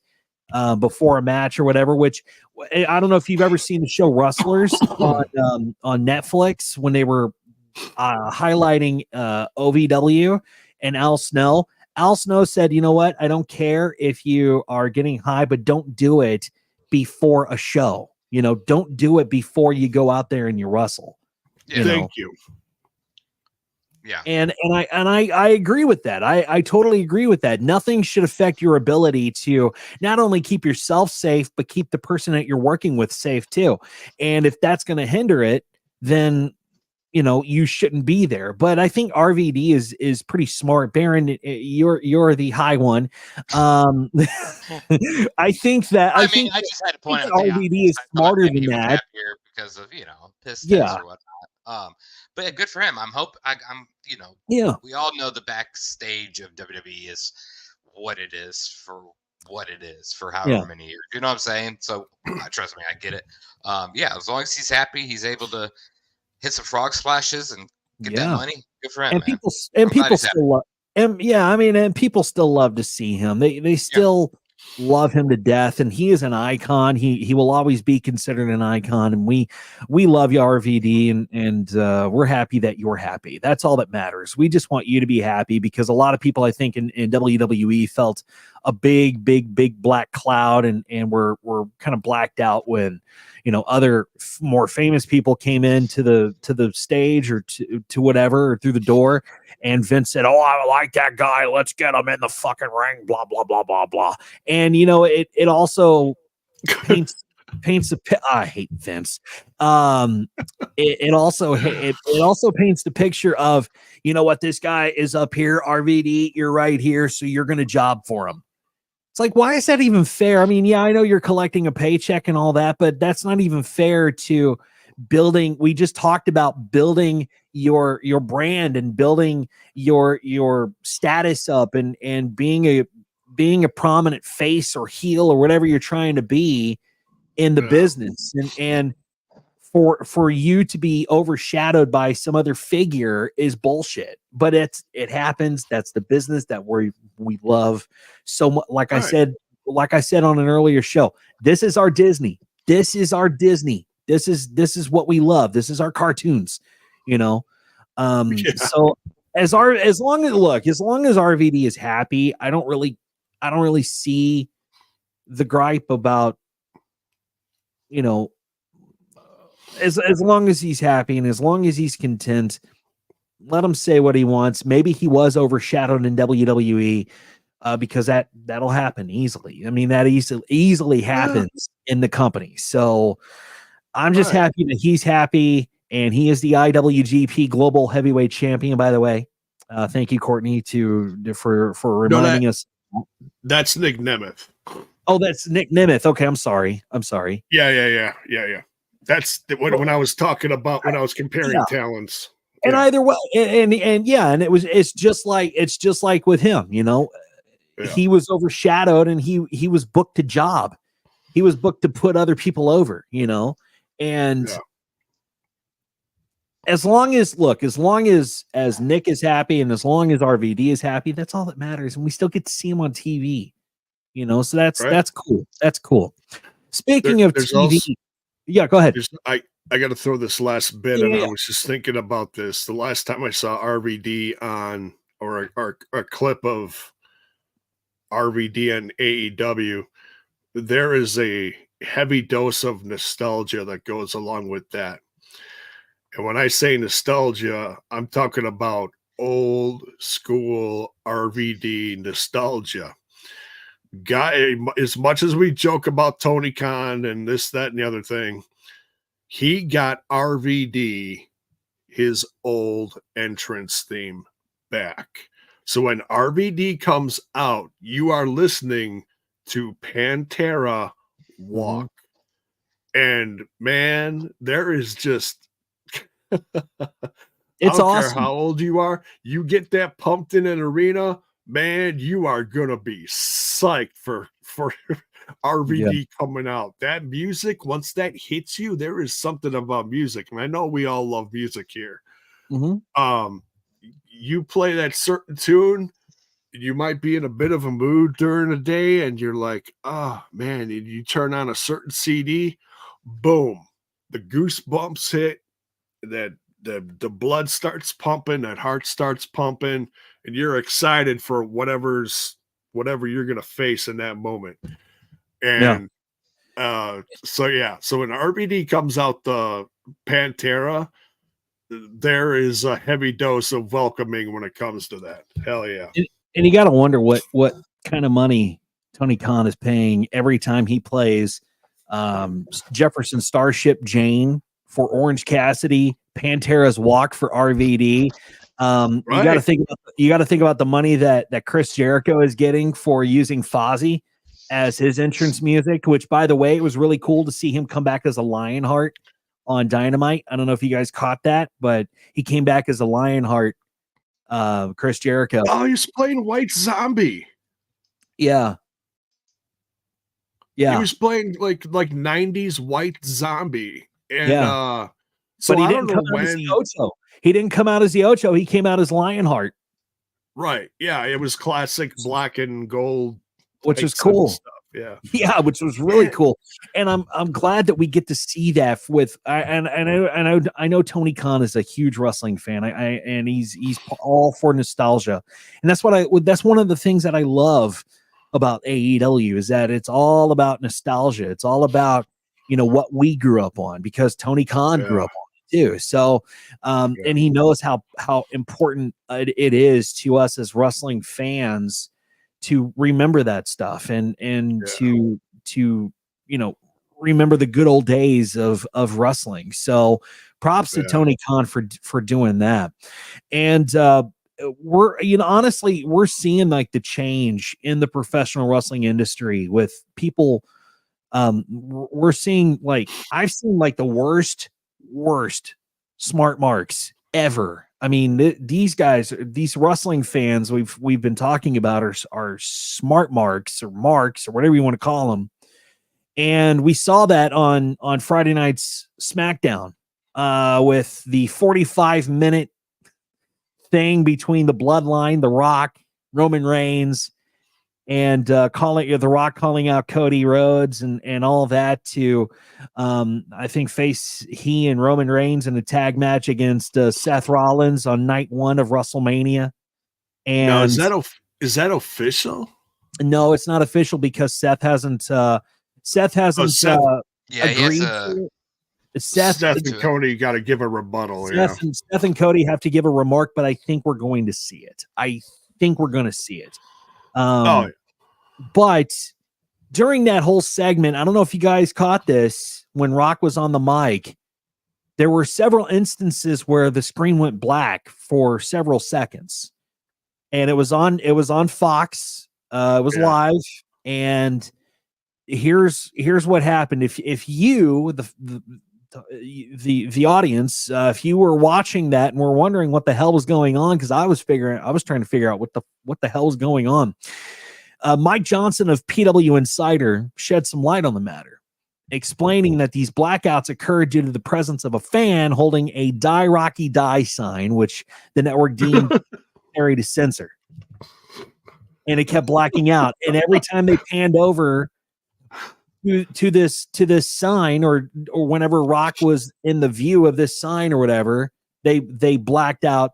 before a match or whatever, which I don't know if you've ever seen the show Rustlers on Netflix when they were highlighting OVW and Al Snow. Al Snow said, you know what? I don't care if you are getting high, but don't do it before a show. Don't do it before you go out there and you wrestle. Yeah. Thank you. Yeah. And I agree with that. I totally agree with that. Nothing should affect your ability to not only keep yourself safe, but keep the person that you're working with safe too. And if that's going to hinder it, then you shouldn't be there. But I think RVD is pretty smart. Baron, you're the high one. I think that I mean, I just had to point out RVD is smarter than he was that. happier because of piss Yeah. test or whatnot. But yeah, good for him. I'm Yeah. we all know the backstage of WWE is what it is for however many years. You know what I'm saying? So trust me, I get it. Yeah, as long as he's happy, he's able to hit some frog splashes and get that money. Good for him, and man. People still love and people still love to see him. They still love him to death, and he is an icon. He will always be considered an icon, and we love you, RVD, and we're happy that you're happy. That's all that matters. We just want you to be happy, because a lot of people, I think, in WWE felt a big black cloud, and we're kind of blacked out when other more famous people came into the stage or to whatever, or through the door, and Vince said, "Oh, I like that guy. Let's get him in the fucking ring." Blah blah blah blah blah. And it also paints a. I hate Vince. It also paints the picture of, what, this guy is up here, RVD, you're right here, so you're going to job for him. It's like, why is that even fair? I mean, yeah, I know you're collecting a paycheck and all that, but that's not even fair to building. We just talked about building your brand and building your status up, and being a prominent face or heel or whatever you're trying to be in the business. And for you to be overshadowed by some other figure is bullshit. But it happens. That's the business that we love so much. Like I said on an earlier show, this is our Disney. This is our Disney. This is what we love. This is our cartoons, So as long as RVD is happy, I don't really see the gripe about, as long as he's happy and as long as he's content, let him say what he wants. Maybe he was overshadowed in WWE, because that'll happen easily. I mean, that easily happens in the company. So I'm just happy that he's happy, and he is the IWGP Global Heavyweight Champion, by the way. Thank you, Courtney, for reminding us. That's Nick Nemeth. Oh, that's Nick Nemeth. Okay, I'm sorry. Yeah. That's when I was talking about, when I was comparing talents. And either way, and it's just like with him, he was overshadowed, and he was booked to job. He was booked to put other people over, and as long as Nick is happy, and as long as RVD is happy, that's all that matters. And we still get to see him on TV, so that's cool. That's cool. Speaking of TV, go ahead. I got to throw this last bit, and I was just thinking about this. The last time I saw RVD on, or a clip of RVD on AEW, there is a heavy dose of nostalgia that goes along with that. And when I say nostalgia, I'm talking about old school RVD nostalgia. Guy, as much as we joke about Tony Khan and this, that, and the other thing, he got RVD his old entrance theme back. So when RVD comes out, you are listening to Pantera Walk. And man, there is just it's awesome. Care how old you are, you get that pumped in an arena, man, you are gonna be psyched for RVD coming out. That music, once that hits you, there is something about music, and I know we all love music here. You play that certain tune, you might be in a bit of a mood during the day, and you're like, oh man, and you turn on a certain CD, boom, the goosebumps hit, that the blood starts pumping, that heart starts pumping, and you're excited for whatever you're gonna face in that moment. And so when RVD comes out the Pantera, there is a heavy dose of welcoming when it comes to that. Hell yeah. And you got to wonder what kind of money Tony Khan is paying every time he plays Jefferson Starship Jane for Orange Cassidy, Pantera's Walk for RVD. Right. You got to think about the money that Chris Jericho is getting for using Fozzy as his entrance music, which, by the way, it was really cool to see him come back as a Lionheart on Dynamite. I don't know if you guys caught that, but he came back as a Lionheart, Chris Jericho. Oh, he's playing White Zombie. Yeah. He was playing like 90s White Zombie. And so but he didn't come out as the Ocho. He didn't come out as the Ocho. He came out as Lionheart. Right. Yeah, it was classic black and gold, which is cool. Stuff. Yeah. Yeah, which was really cool. And I'm glad that we get to see that with I know Tony Khan is a huge wrestling fan. And he's all for nostalgia. And that's one of the things that I love about AEW is that it's all about nostalgia. It's all about, what we grew up on, because Tony Khan grew up on it too. So and he knows how important it is to us as wrestling fans to remember that stuff and to remember the good old days of wrestling. So props to Tony Khan for doing that. And we're honestly we're seeing like the change in the professional wrestling industry with people. We're seeing I've seen the worst smart marks ever. I mean, these guys, these wrestling fans we've been talking about are smart marks or whatever you want to call them. And we saw that on Friday night's SmackDown with the 45-minute thing between the Bloodline, The Rock, Roman Reigns, and The Rock calling out Cody Rhodes and all that to I think face he and Roman Reigns in a tag match against Seth Rollins on night 1 of WrestleMania. And now, is that official? No, it's not official because Seth hasn't agreed. Seth and Cody got to give a rebuttal. Seth and Cody have to give a remark, but I think we're going to see it. But during that whole segment, I don't know if you guys caught this, when Rock was on the mic, there were several instances where the screen went black for several seconds. And it was on Fox. It was live. And here's what happened. If you, the audience, if you were watching that and were wondering what the hell was going on, because I was trying to figure out what the hell was going on. Mike Johnson of PW Insider shed some light on the matter, explaining that these blackouts occurred due to the presence of a fan holding a Die Rocky Die sign, which the network deemed necessary to censor. And it kept blacking out. And every time they panned over to this sign, or whenever Rock was in the view of this sign or whatever, they blacked out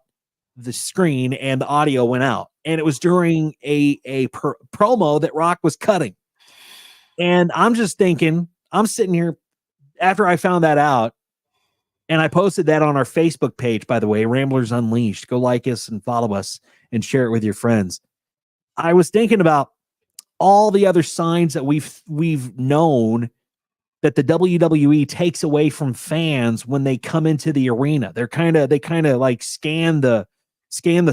the screen and the audio went out. And it was during a promo that Rock was cutting. And I'm just thinking, I'm sitting here after I found that out, and I posted that on our Facebook page, by the way, Ramblers Unleashed. Go like us and follow us and share it with your friends. I was thinking about all the other signs that we've known that the WWE takes away from fans when they come into the arena. They kind of like scan the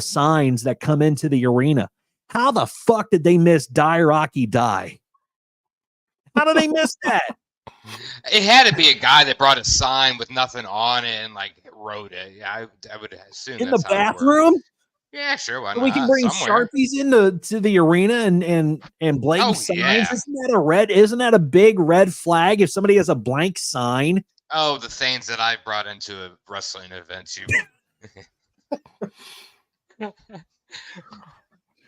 signs that come into the arena. How the fuck did they miss Die Rocky Die? How did they miss that? It had to be a guy that brought a sign with nothing on it and wrote it. Yeah, I would assume in the bathroom. Yeah, sure. Why so not? We can bring Somewhere. Sharpies to the arena and blank signs. Yeah. Isn't that a big red flag if somebody has a blank sign? Oh, the things that I brought into a wrestling event.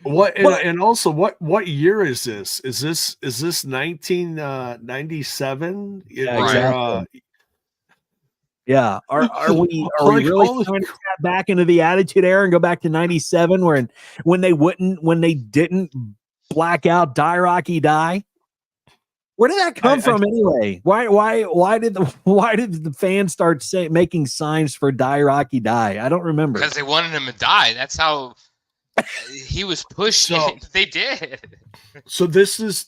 And also what year is this? Is this 1997? Yeah, exactly. Yeah. Are we really trying to tap back into the Attitude Era and go back to 97 when they didn't black out Die Rocky Die? Where did that come from anyway? Why did the fans start making signs for Die Rocky Die? I don't remember. Because they wanted him to die. That's how he was pushed. They did. So this is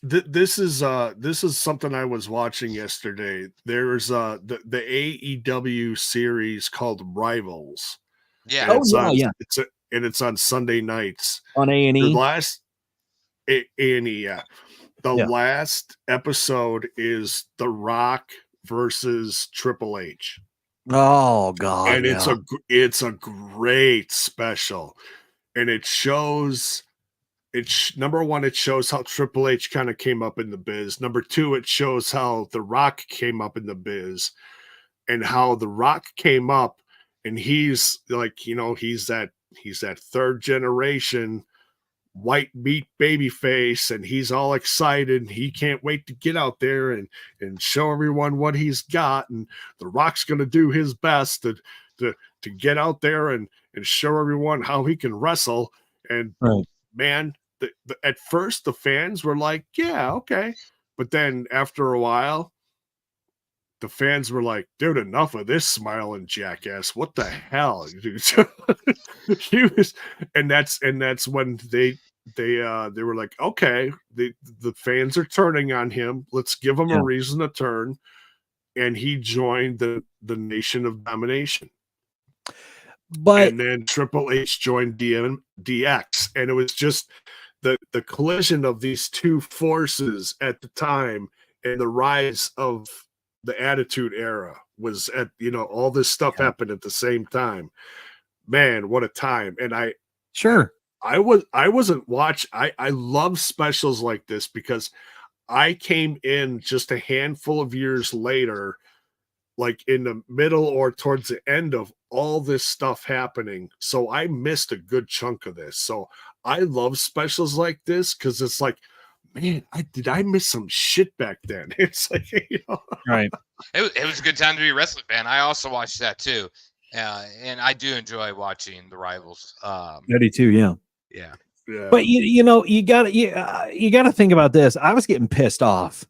something I was watching yesterday. There's the AEW series called Rivals. Yeah. It's on Sunday nights on A&E. The last A&E, yeah. The last episode is The Rock versus Triple H. Oh God! And it's a great special, and it shows. Number one, it shows how Triple H kind of came up in the biz. Number two, it shows how The Rock came up in the biz, and how The Rock came up, and he's like, he's that third generation white meat baby face, and he's all excited. He can't wait to get out there and show everyone what he's got. And The Rock's going to do his best to get out there and show everyone how he can wrestle. And man, at first the fans were like, yeah, okay. But then after a while, the fans were like, dude, enough of this smiling jackass. What the hell, dude? That's when they were like, okay, the fans are turning on him. Let's give him a reason to turn. And he joined the Nation of Domination. And then Triple H joined DX, and it was just the collision of these two forces at the time, and the rise of the Attitude Era was at, all this stuff happened at the same time. Man, what a time. And I love specials like this, because I came in just a handful of years later, like in the middle or towards the end of all this stuff happening. So I missed a good chunk of this. So I love specials like this, because it's like, man, I miss some shit back then? It's like, right. It was a good time to be a wrestling fan. I also watched that too. And I do enjoy watching the Rivals. 32, yeah. But you gotta think about this. I was getting pissed off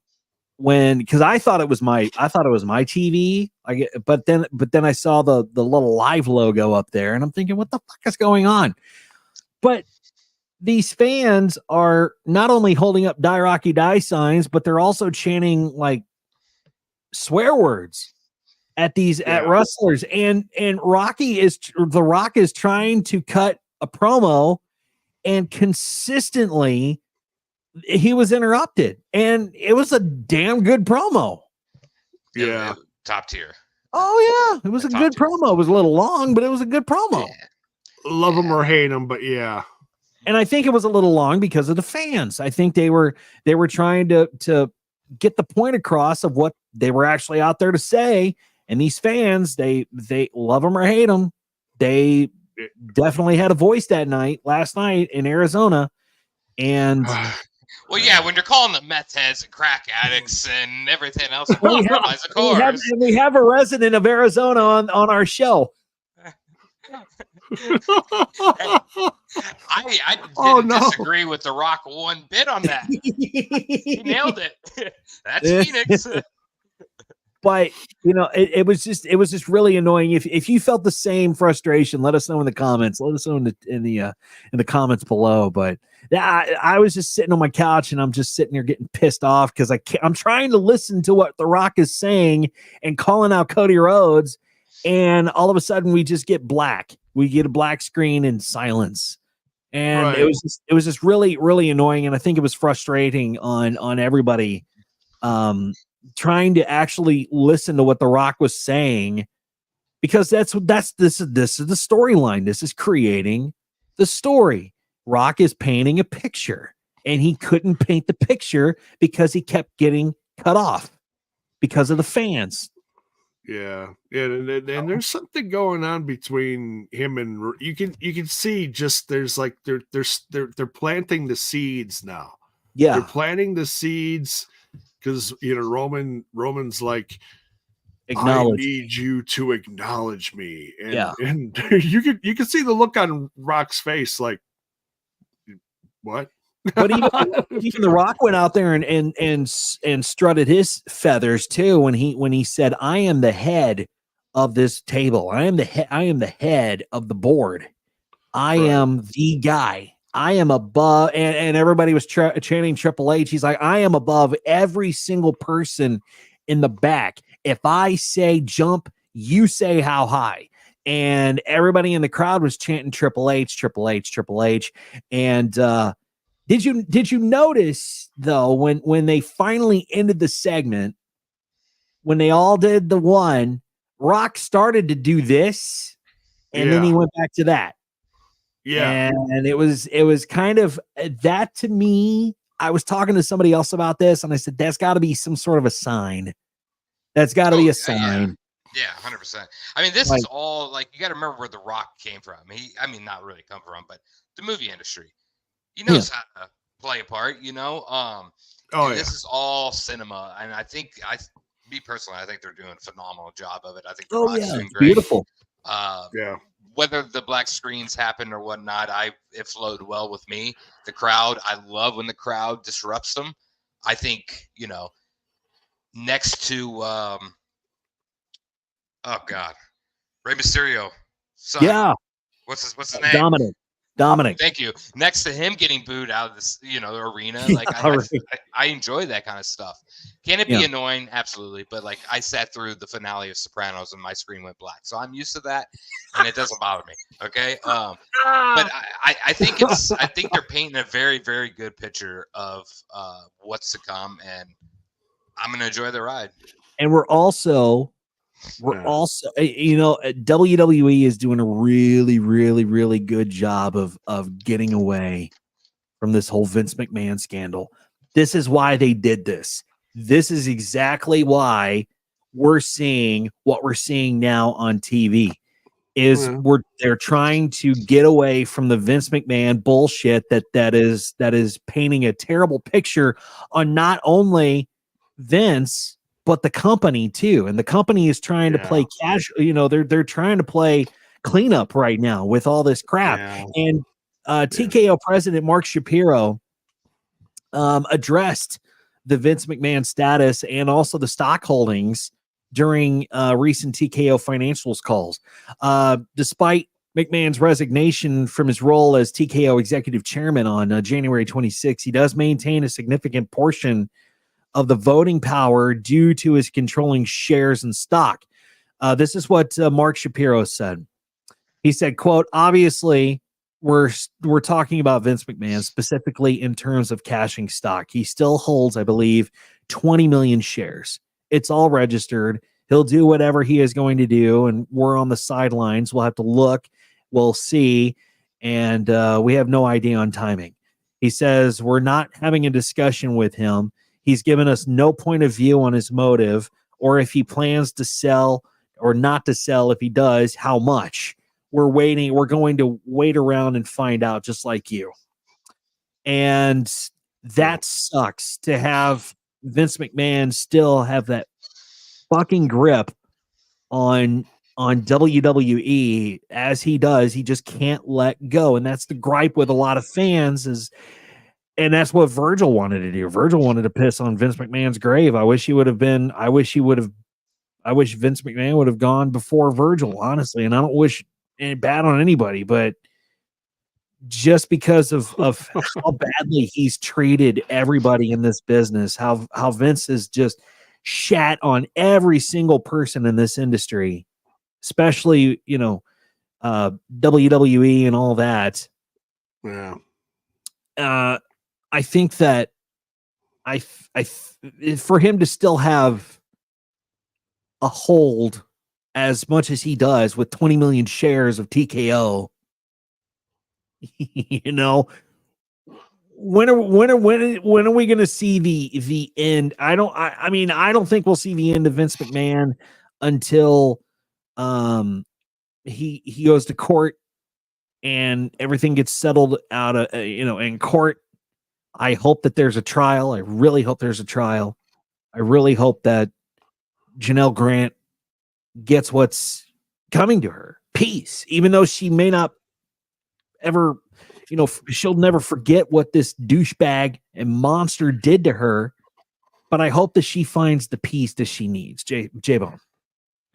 because I thought it was my TV. But then I saw the little live logo up there, and I'm thinking, what the fuck is going on? But these fans are not only holding up Die Rocky Die signs, but they're also chanting like swear words at wrestlers. And The Rock is trying to cut a promo, and consistently he was interrupted, and it was a damn good promo. Yeah. Top tier. Oh yeah. It was a good promo. It was a little long, but it was a good promo. Yeah. Love him or hate him, but yeah. And I think it was a little long because of the fans. I think they were trying to get the point across of what they were actually out there to say. And these fans, they love them or hate them. They definitely had a voice last night in Arizona. And well, yeah, when you're calling them meth heads and crack addicts and everything else, of course. We have a resident of Arizona on our show. I didn't disagree with The Rock one bit on that. He nailed it. That's Phoenix. But it was just really annoying. If you felt the same frustration, let us know in the comments. Let us know in the comments below. But I was just sitting on my couch, and I'm just sitting there getting pissed off because I'm trying to listen to what The Rock is saying and calling out Cody Rhodes, and all of a sudden we just get black. We get a black screen and silence. And it was just really, really annoying. And I think it was frustrating on everybody trying to actually listen to what The Rock was saying, because this is the storyline. This is creating the story. Rock is painting a picture, and he couldn't paint the picture because he kept getting cut off because of the fans. Yeah, and there's something going on between him and you can see just there's like they're planting the seeds now. Yeah, they're planting the seeds because Roman's like, I need you to acknowledge me, and you can see the look on Rock's face, like, what? But even The Rock went out there and strutted his feathers too when he said, "I am the head of this table. I am the head of the board. I am the guy. I am above." And everybody was chanting Triple H. He's like, "I am above every single person in the back. If I say jump, you say how high." And everybody in the crowd was chanting Triple H, Triple H, Triple H. And did you notice though when they finally ended the segment, when they all did the one, Rock started to do this, and then he went back to that. Yeah. And it was kind of that to me. I was talking to somebody else about this, and I said, that's got to be some sort of a sign. That's got to be a sign. Yeah, 100%. I mean, this is all like, you got to remember where The Rock came from. Not really come from, but the movie industry. He knows how to play a part, you know. This is all cinema, and I think me personally, I think they're doing a phenomenal job of it. I think The Rock's doing great. Beautiful. Whether the black screens happen or whatnot, it flowed well with me. The crowd, I love when the crowd disrupts them. I think, you know, next to Rey Mysterio. Son. Yeah. What's his name? Dominic. Thank you. Next to him getting booed out of this, the arena, like I enjoy that kind of stuff. Can it be annoying? Absolutely. But like, I sat through the finale of Sopranos and my screen went black, so I'm used to that, and it doesn't bother me. Okay. But I think they're painting a very, very good picture of what's to come, and I'm gonna enjoy the ride. And we're also, WWE is doing a really, really, really good job of getting away from this whole Vince McMahon scandal. This is why they did this. This is exactly why we're seeing what we're seeing now on TV. They're trying to get away from the Vince McMahon bullshit that is painting a terrible picture on not only Vince, but the company too. And the company is trying to play casual, they're trying to play cleanup right now with all this crap. And TKO president Mark Shapiro addressed the Vince McMahon status and also the stock holdings during recent TKO financials calls. Despite McMahon's resignation from his role as TKO executive chairman on January 26, he does maintain a significant portion of the voting power due to his controlling shares in stock. This is what Mark Shapiro said. He said, quote, "Obviously, we're talking about Vince McMahon specifically in terms of cashing stock. He still holds, I believe, 20 million shares. It's all registered. He'll do whatever he is going to do, and we're on the sidelines. We'll have to look. We'll see, and we have no idea on timing." He says, "We're not having a discussion with him. He's given us no point of view on his motive or if he plans to sell or not to sell. If he does, how much. We're waiting. We're going to wait around and find out, just like you." And that sucks, to have Vince McMahon still have that fucking grip on WWE as he does. He just can't let go. And that's the gripe with a lot of fans and that's what Virgil wanted to do. Virgil wanted to piss on Vince McMahon's grave. I wish Vince McMahon would have gone before Virgil, honestly. And I don't wish any bad on anybody, but just because of how badly he's treated everybody in this business, how Vince has just shat on every single person in this industry, especially, WWE and all that. Yeah. I think that for him to still have a hold as much as he does with 20 million shares of TKO, when are we going to see the end? I don't think we'll see the end of Vince McMahon until he goes to court and everything gets settled out of in court. I hope that there's a trial. I really hope there's a trial. I really hope that Janelle Grant gets what's coming to her. Peace, even though she may not ever, she'll never forget what this douchebag and monster did to her. But I hope that she finds the peace that she needs. J-Bone.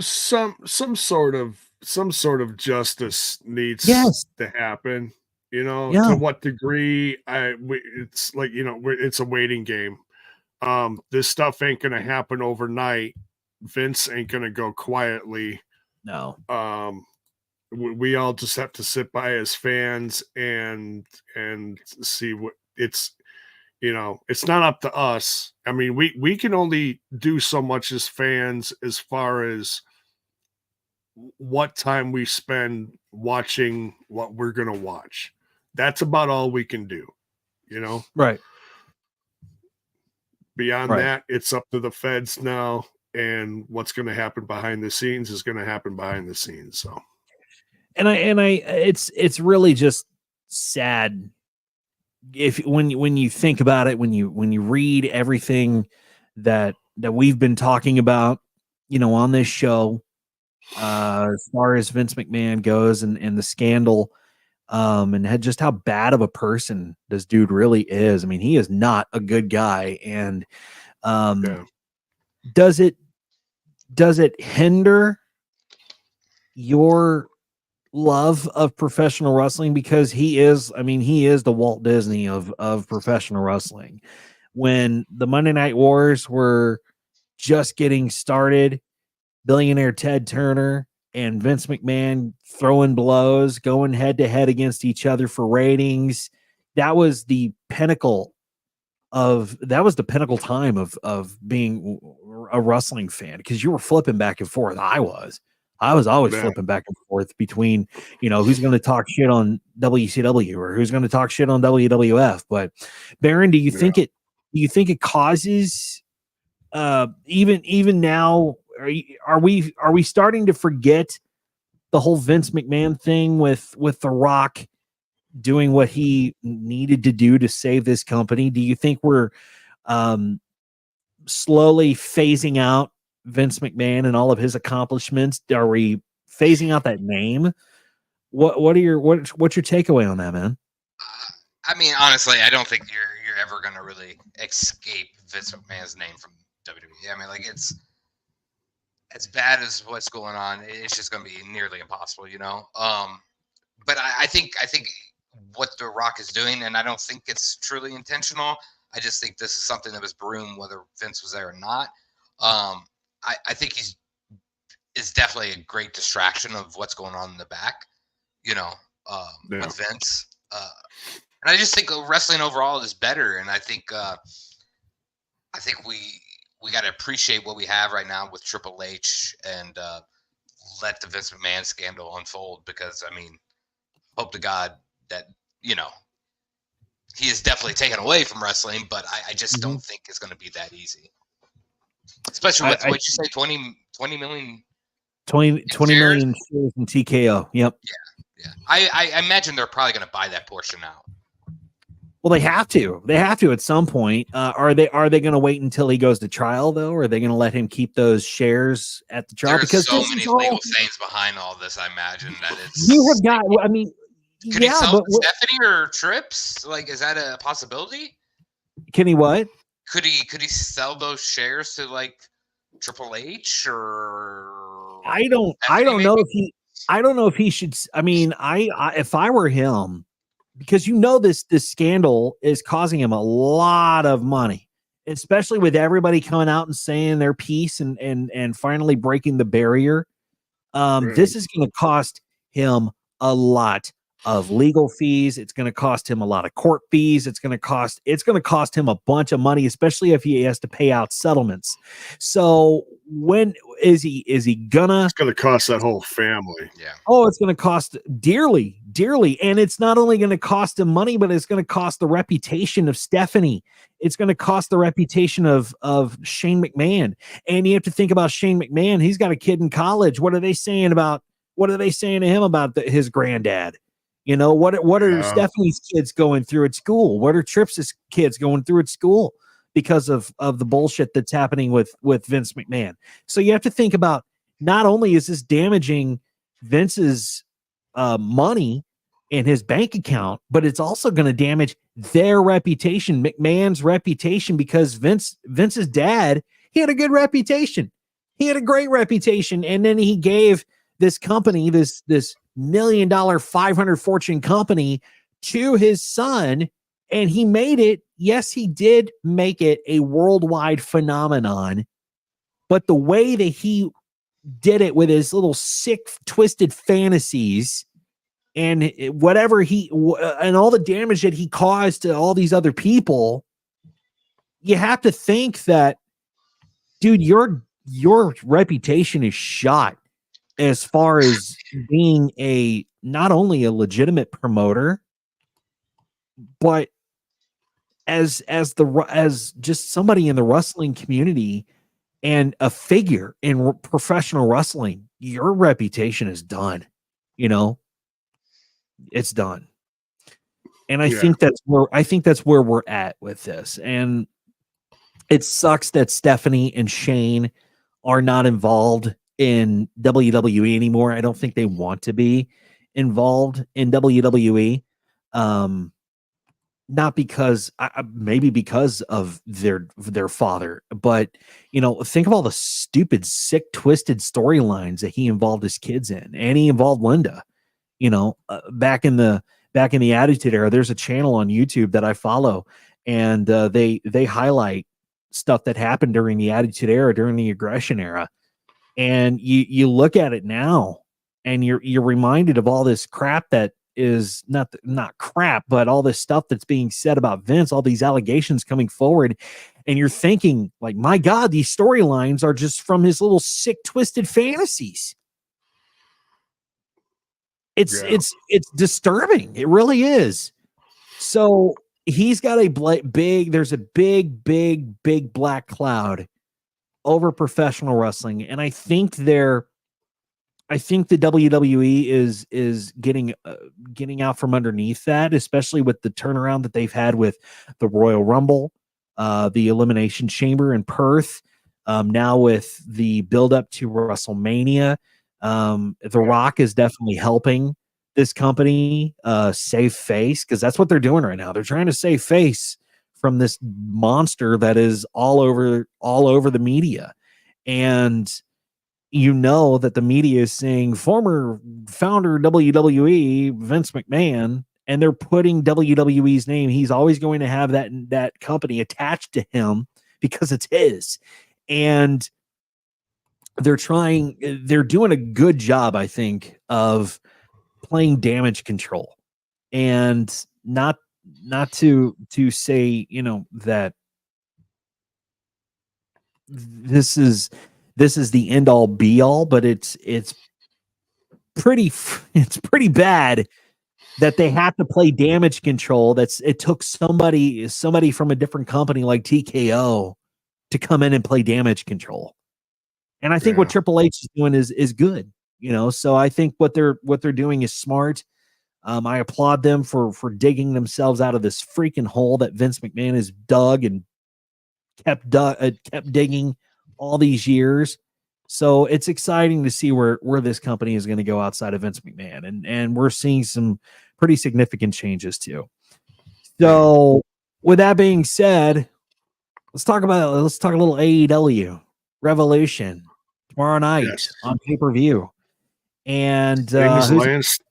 Some sort of justice needs to happen. To what degree? It's like it's a waiting game. This stuff ain't gonna happen overnight. Vince ain't gonna go quietly. No. We all just have to sit by as fans and see what it's. It's not up to us. I mean, we can only do so much as fans as far as what time we spend watching what we're going to watch. That's about all we can do, Right. Beyond that, it's up to the feds now, and what's going to happen behind the scenes is going to happen behind the scenes. So, and it's really just sad when you think about it, when you read everything that we've been talking about, on this show, as far as Vince McMahon goes and the scandal, and just how bad of a person this dude really is. I mean, he is not a good guy. And does it hinder your love of professional wrestling? Because he is the Walt Disney of professional wrestling. When the Monday Night Wars were just getting started, billionaire Ted Turner and Vince McMahon throwing blows, going head to head against each other for ratings, that was the pinnacle time of being a wrestling fan, because you were flipping back and forth. I was always flipping back and forth between, who's going to talk shit on WCW or who's going to talk shit on WWF. But Baron, do you think it causes, even now, are we starting to forget the whole Vince McMahon thing with The Rock doing what he needed to do to save this company? Do you think we're slowly phasing out Vince McMahon and all of his accomplishments? Are we phasing out that name? What's your takeaway on that, man? I mean, honestly, I don't think you're ever gonna really escape Vince McMahon's name from WWE. I mean, like, it's as bad as what's going on, it's just gonna be nearly impossible, But I think what The Rock is doing, and I don't think it's truly intentional. I just think this is something that was brewing whether Vince was there or not. I think is definitely a great distraction of what's going on in the back, with Vince. And I just think wrestling overall is better. And I think we got to appreciate what we have right now with Triple H and let the Vince McMahon scandal unfold, because, I mean, hope to God that, he is definitely taken away from wrestling, but I just don't think it's going to be that easy. Especially with what you say, 20 million. 20 million shares in TKO. Yep. Yeah. I imagine they're probably going to buy that portion out. Well, they have to. They have to at some point. Are they going to wait until he goes to trial, though? Or are they going to let him keep those shares at the trial? There's so many legal things behind all this. I imagine that it's. You have got. I mean, could he sell Stephanie or Trips? Like, is that a possibility? Can he what? Could he sell those shares to like Triple H or? I don't know if he should. I mean, if I were him, because this scandal is causing him a lot of money, especially with everybody coming out and saying their piece and finally breaking the barrier. This is going to cost him a lot of legal fees. It's going to cost him a lot of court fees. It's going to cost him a bunch of money, especially if he has to pay out settlements. So when is he gonna? It's going to cost that whole family. Yeah. Oh, it's going to cost dearly. And it's not only going to cost him money, but it's going to cost the reputation of Stephanie. It's going to cost the reputation of Shane McMahon. And you have to think about Shane McMahon. He's got a kid in college. What are they saying to him about his granddad? What are Stephanie's kids going through at school? What are Trips' kids going through at school because of the bullshit that's happening with Vince McMahon? So you have to think about, not only is this damaging Vince's money, in his bank account, but it's also going to damage their reputation, McMahon's reputation, because Vince's dad, he had a good reputation. He had a great reputation. And then he gave this company, this $1 million 500 fortune company, to his son, and he made it. Yes, he did make it a worldwide phenomenon, but the way that he did it with his little sick, twisted fantasies and whatever and all the damage that he caused to all these other people, you have to think that, dude, your reputation is shot as far as being not only a legitimate promoter, but as just somebody in the wrestling community and a figure in professional wrestling. Your reputation is done. It's done. And I think that's where we're at with this. And it sucks that Stephanie and Shane are not involved in WWE anymore. I don't think they want to be involved in WWE. Not because maybe because of their father, but think of all the stupid, sick, twisted storylines that he involved his kids in, and he involved Linda. Back in the Attitude Era, there's a channel on YouTube that I follow, and they highlight stuff that happened during the Attitude Era, during the Aggression Era, and you look at it now, and you're reminded of all this crap that is not crap, but all this stuff that's being said about Vince, all these allegations coming forward, and you're thinking, like, my God, these storylines are just from his little sick, twisted fantasies. It's disturbing. It really is. So he's got there's a big black cloud over professional wrestling, and I think the WWE is getting out from underneath that, especially with the turnaround that they've had with the Royal Rumble, the Elimination Chamber in Perth, now with the build up to WrestleMania. The Rock is definitely helping this company save face, because that's what they're doing right now. They're trying to save face from this monster that is all over the media. And that the media is saying former founder WWE Vince McMahon, and they're putting WWE's name. He's always going to have that company attached to him because it's his. And they're doing a good job, I think, of playing damage control, and not to say, that this is the end all be all, but it's pretty bad that they have to play damage control. It took somebody from a different company like TKO to come in and play damage control. And I think what Triple H is doing is good, so I think what they're doing is smart. I applaud them for digging themselves out of this freaking hole that Vince McMahon has dug and kept digging all these years. So it's exciting to see where this company is going to go outside of Vince McMahon, and we're seeing some pretty significant changes too. So with that being said, let's talk a little AEW Revolution tomorrow night on pay-per-view. And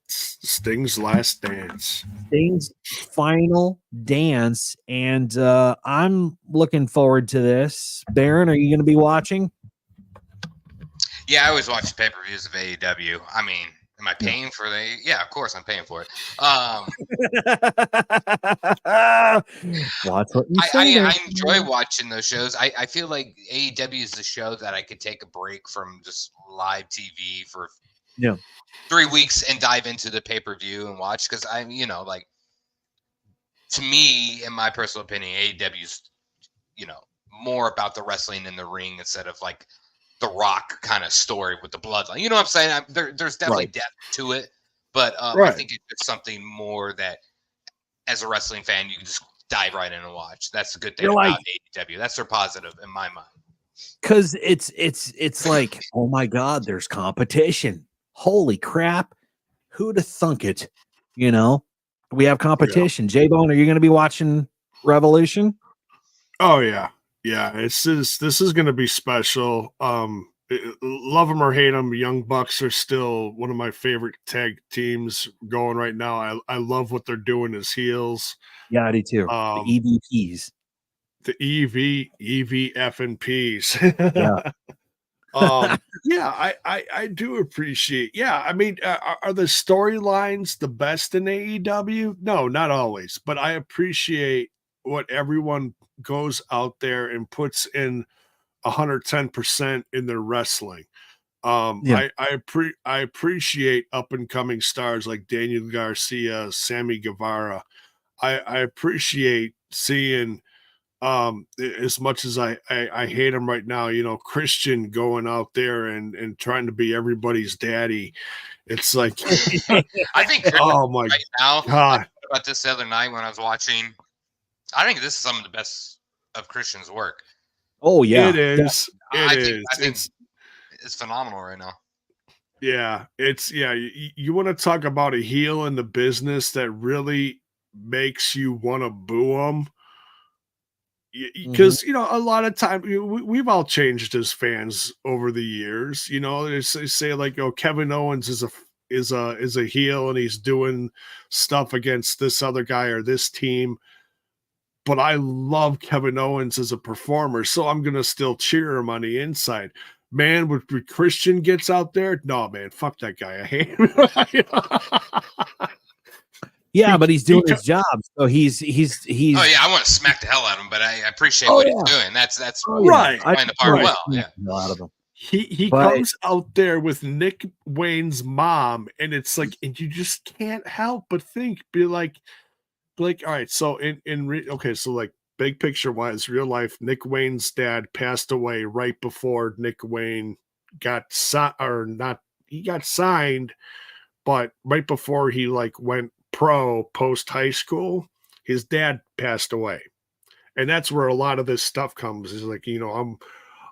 Sting's last dance. Sting's final dance. And I'm looking forward to this. Baron, are you going to be watching? Yeah, I always watch pay-per-views of AEW. I mean, am I paying for the? Yeah, of course I'm paying for it. Watch what you say. I enjoy watching those shows. I feel like AEW is the show that I could take a break from just live TV for 3 weeks and dive into the pay-per-view and watch, because I'm, to me, in my personal opinion, AEW's, more about the wrestling in the ring instead of like the Rock kind of story with the bloodline. You know what I'm saying? There's definitely depth to it, but I think it's something more that, as a wrestling fan, you can just dive right in and watch. That's the good thing about AEW. That's their positive in my mind. Because it's like, oh my God, there's competition. Holy crap. Who'd have thunk it You know, we have competition. J-Bone, are you going to be watching Revolution? Oh yeah. This is going to be special. Love them or hate them, Young Bucks are still one of my favorite tag teams going right now. I love what they're doing as heels. Yeah, I do too. The EVPs. The EVF and P's. Yeah. I do appreciate. Yeah, I mean, are the storylines the best in AEW? No, not always, but I appreciate what everyone goes out there and puts in 110% in their wrestling. I appreciate up and coming stars like Daniel Garcia, Sammy Guevara. I appreciate seeing as much as I hate him right now, Christian going out there and trying to be everybody's daddy. It's like I think oh my right now God. about this the other night when I was watching. I think this is some of the best of Christian's work. Oh yeah, it is. I think it's phenomenal right now. Yeah, you want to talk about a heel in the business that really makes you want to boo him. Because a lot of time we've all changed as fans over the years. They say like, oh, Kevin Owens is a heel and he's doing stuff against this other guy or this team. But I love Kevin Owens as a performer, so I'm gonna still cheer him on the inside. Man, when Christian gets out there, no man, fuck that guy. I hate him. Yeah, but he's doing his job. So he's. Oh yeah, I want to smack the hell out of him, but I appreciate what he's doing. That's right. Playing the part well. Yeah, a lot of them. He comes out there with Nick Wayne's mom, and it's like, and you just can't help but be like, all right. So so like big picture wise, real life, Nick Wayne's dad passed away right before Nick Wayne got he got signed, but right before he like went pro post high school, his dad passed away, and that's where a lot of this stuff comes. Is like, I'm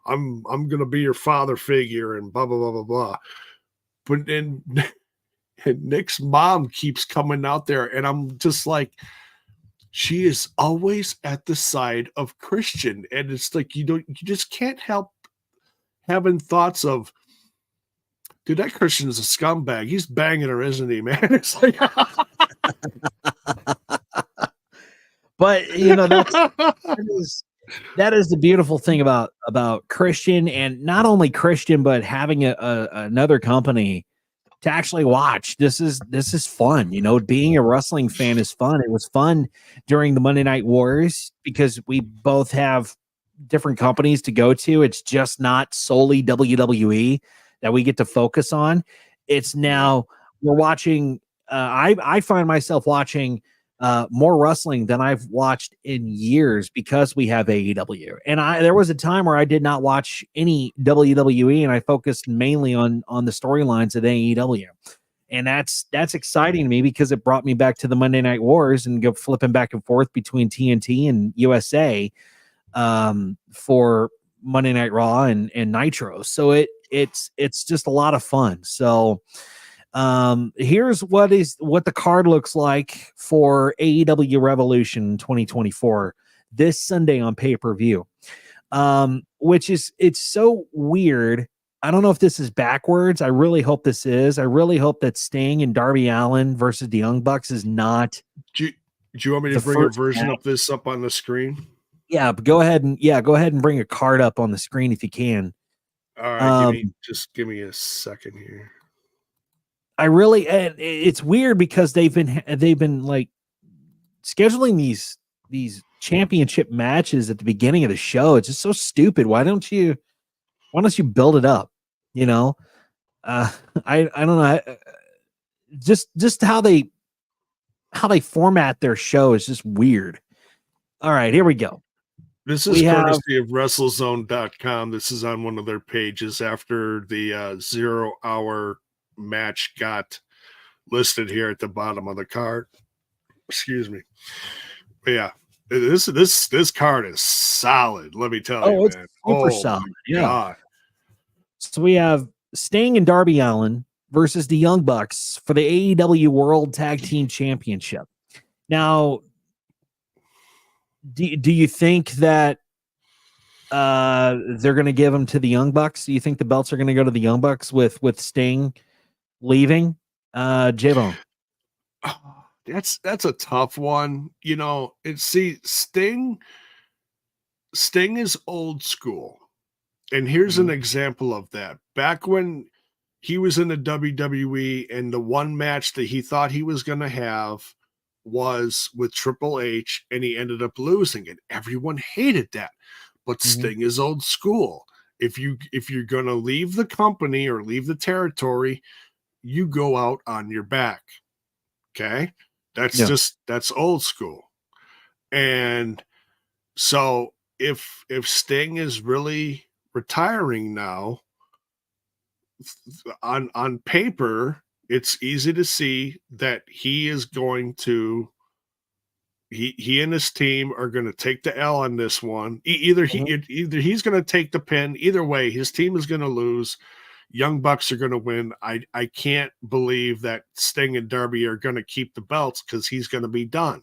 gonna be your father figure and blah blah blah blah blah. But then Nick's mom keeps coming out there, and I'm just like, she is always at the side of Christian, and it's like you just can't help having thoughts of, dude, that Christian's a scumbag. He's banging her, isn't he, man? It's like. But that is the beautiful thing about Christian, and not only Christian, but having another company to actually watch. This is fun. Being a wrestling fan is fun. It was fun during the Monday Night Wars because we both have different companies to go to. It's just not solely WWE that we get to focus on. It's now we're watching. I find myself watching more wrestling than I've watched in years because we have AEW. And there was a time where I did not watch any WWE, and I focused mainly on the storylines of AEW. And that's exciting to me because it brought me back to the Monday Night Wars and go flipping back and forth between TNT and USA for Monday Night Raw and Nitro. So it's just a lot of fun. So here's what the card looks like for AEW Revolution 2024 this Sunday on pay-per-view. Which it's so weird. I don't know if this is backwards. I really hope this is. I really hope that Sting and Darby Allin versus the Young Bucks is not. Do you want me to bring a version of this up on the screen? Yeah, but go ahead and bring a card up on the screen if you can. All right, give me a second here. It's weird because they've been like scheduling these championship matches at the beginning of the show. It's just so stupid. Why don't you build it up? I don't know. Just how they format their show is just weird. All right, here we go. This is courtesy of WrestleZone.com. This is on one of their pages after the 0 hour match got listed here at the bottom of the card. Excuse me. But yeah, this card is solid. Let me tell you, man. Super solid. Yeah. God. So we have Sting and Darby Allin versus the Young Bucks for the AEW World Tag Team Championship. Now, do you think that they're going to give them to the Young Bucks? Do you think the belts are going to go to the Young Bucks with Sting leaving? J-Bone. That's a tough one. Sting is old school. And here's an example of that. Back when he was in the WWE and the one match that he thought he was going to have was with Triple H, and he ended up losing it. Everyone hated that. But Sting is old school. If you're going to leave the company or leave the territory, you go out on your back. Okay? That's old school. And so if Sting is really retiring now, on paper, it's easy to see that he is going to he and his team are going to take the L on this one. Either he's going to take the pin. Either way, his team is going to lose. Young Bucks are going to win. I can't believe that Sting and Darby are going to keep the belts because he's going to be done.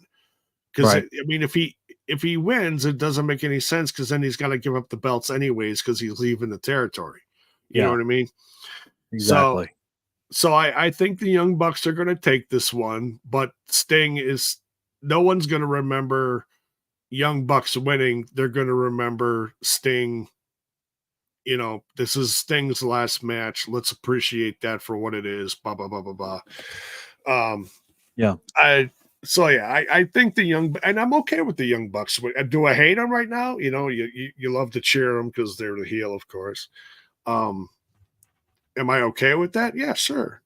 Because if he wins, it doesn't make any sense because then he's got to give up the belts anyways because he's leaving the territory. You know what I mean? Exactly. So I think the Young Bucks are going to take this one, but Sting is no one's going to remember Young Bucks winning. They're going to remember Sting. This is Sting's last match. Let's appreciate that for what it is. Blah blah blah blah blah. I think and I'm okay with the Young Bucks. Do I hate them right now? You love to cheer them because they're the heel, of course. Am I okay with that? Yeah, sure.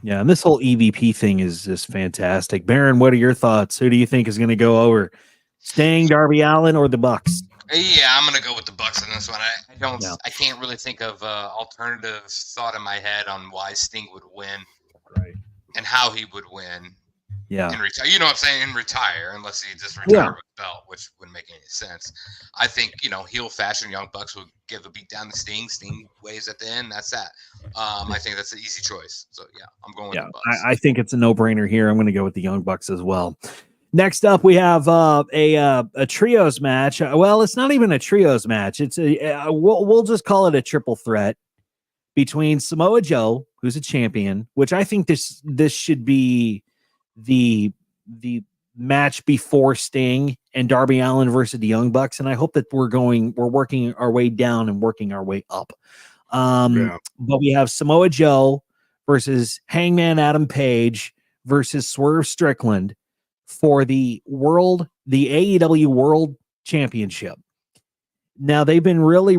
Yeah, and this whole EVP thing is just fantastic. Baron, what are your thoughts? Who do you think is going to go over? Sting, Darby Allin, or the Bucks? Yeah, I'm gonna go with the Bucks in this one. I can't really think of alternative thought in my head on why Sting would win, right? And how he would win. Yeah, and retire. You know what I'm saying? And retire, unless he just retire with the belt, which wouldn't make any sense. I think heel fashion Young Bucks would give a beat down to Sting. Sting waves at the end. That's that. I think that's an easy choice. So yeah, I'm going with the Bucks. I think it's a no-brainer here. I'm going to go with the Young Bucks as well. Next up, we have a trios match. Well, it's not even a trios match. It's we'll just call it a triple threat between Samoa Joe, who's a champion, which I think this should be the match before Sting, and Darby Allin versus the Young Bucks. And I hope that we're working our way down and working our way up. But we have Samoa Joe versus Hangman Adam Page versus Swerve Strickland for the AEW World Championship. Now, they've been really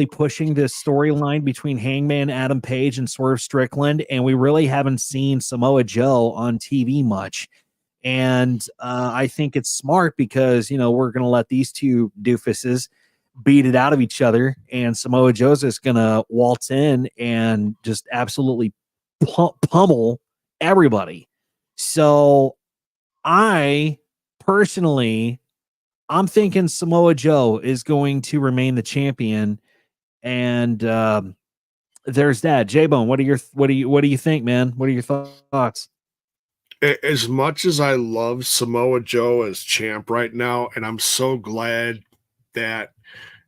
pushing this storyline between Hangman Adam Page and Swerve Strickland, and we really haven't seen Samoa Joe on TV much. And I think it's smart because, we're going to let these two doofuses beat it out of each other, and Samoa Joe's just going to waltz in and just absolutely pummel everybody. So I'm thinking Samoa Joe is going to remain the champion, and there's that. J-Bone, what do you think, man? What are your thoughts? As much as I love Samoa Joe as champ right now, and I'm so glad that,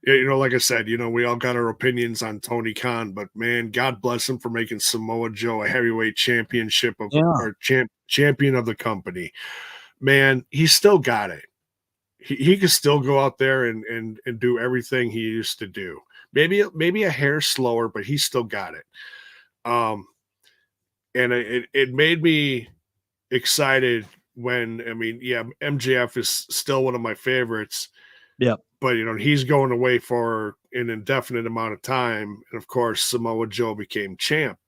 like I said, we all got our opinions on Tony Khan, but man, God bless him for making Samoa Joe a heavyweight championship or champion of the company. Man, he's still got it. He can still go out there and do everything he used to do. Maybe a hair slower, but he's still got it. And it made me excited when, MJF is still one of my favorites. Yeah. But, he's going away for an indefinite amount of time. And of course, Samoa Joe became champ.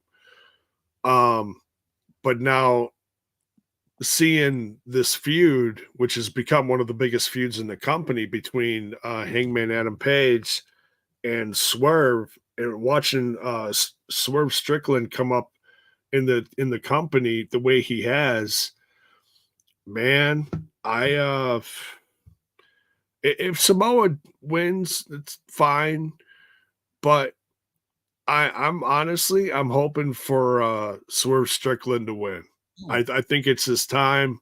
But now seeing this feud, which has become one of the biggest feuds in the company between Hangman Adam Page and Swerve, and watching Swerve Strickland come up in the company the way he has, man, if Samoa wins, it's fine, but I'm honestly, I'm hoping for Swerve Strickland to win. I think it's his time.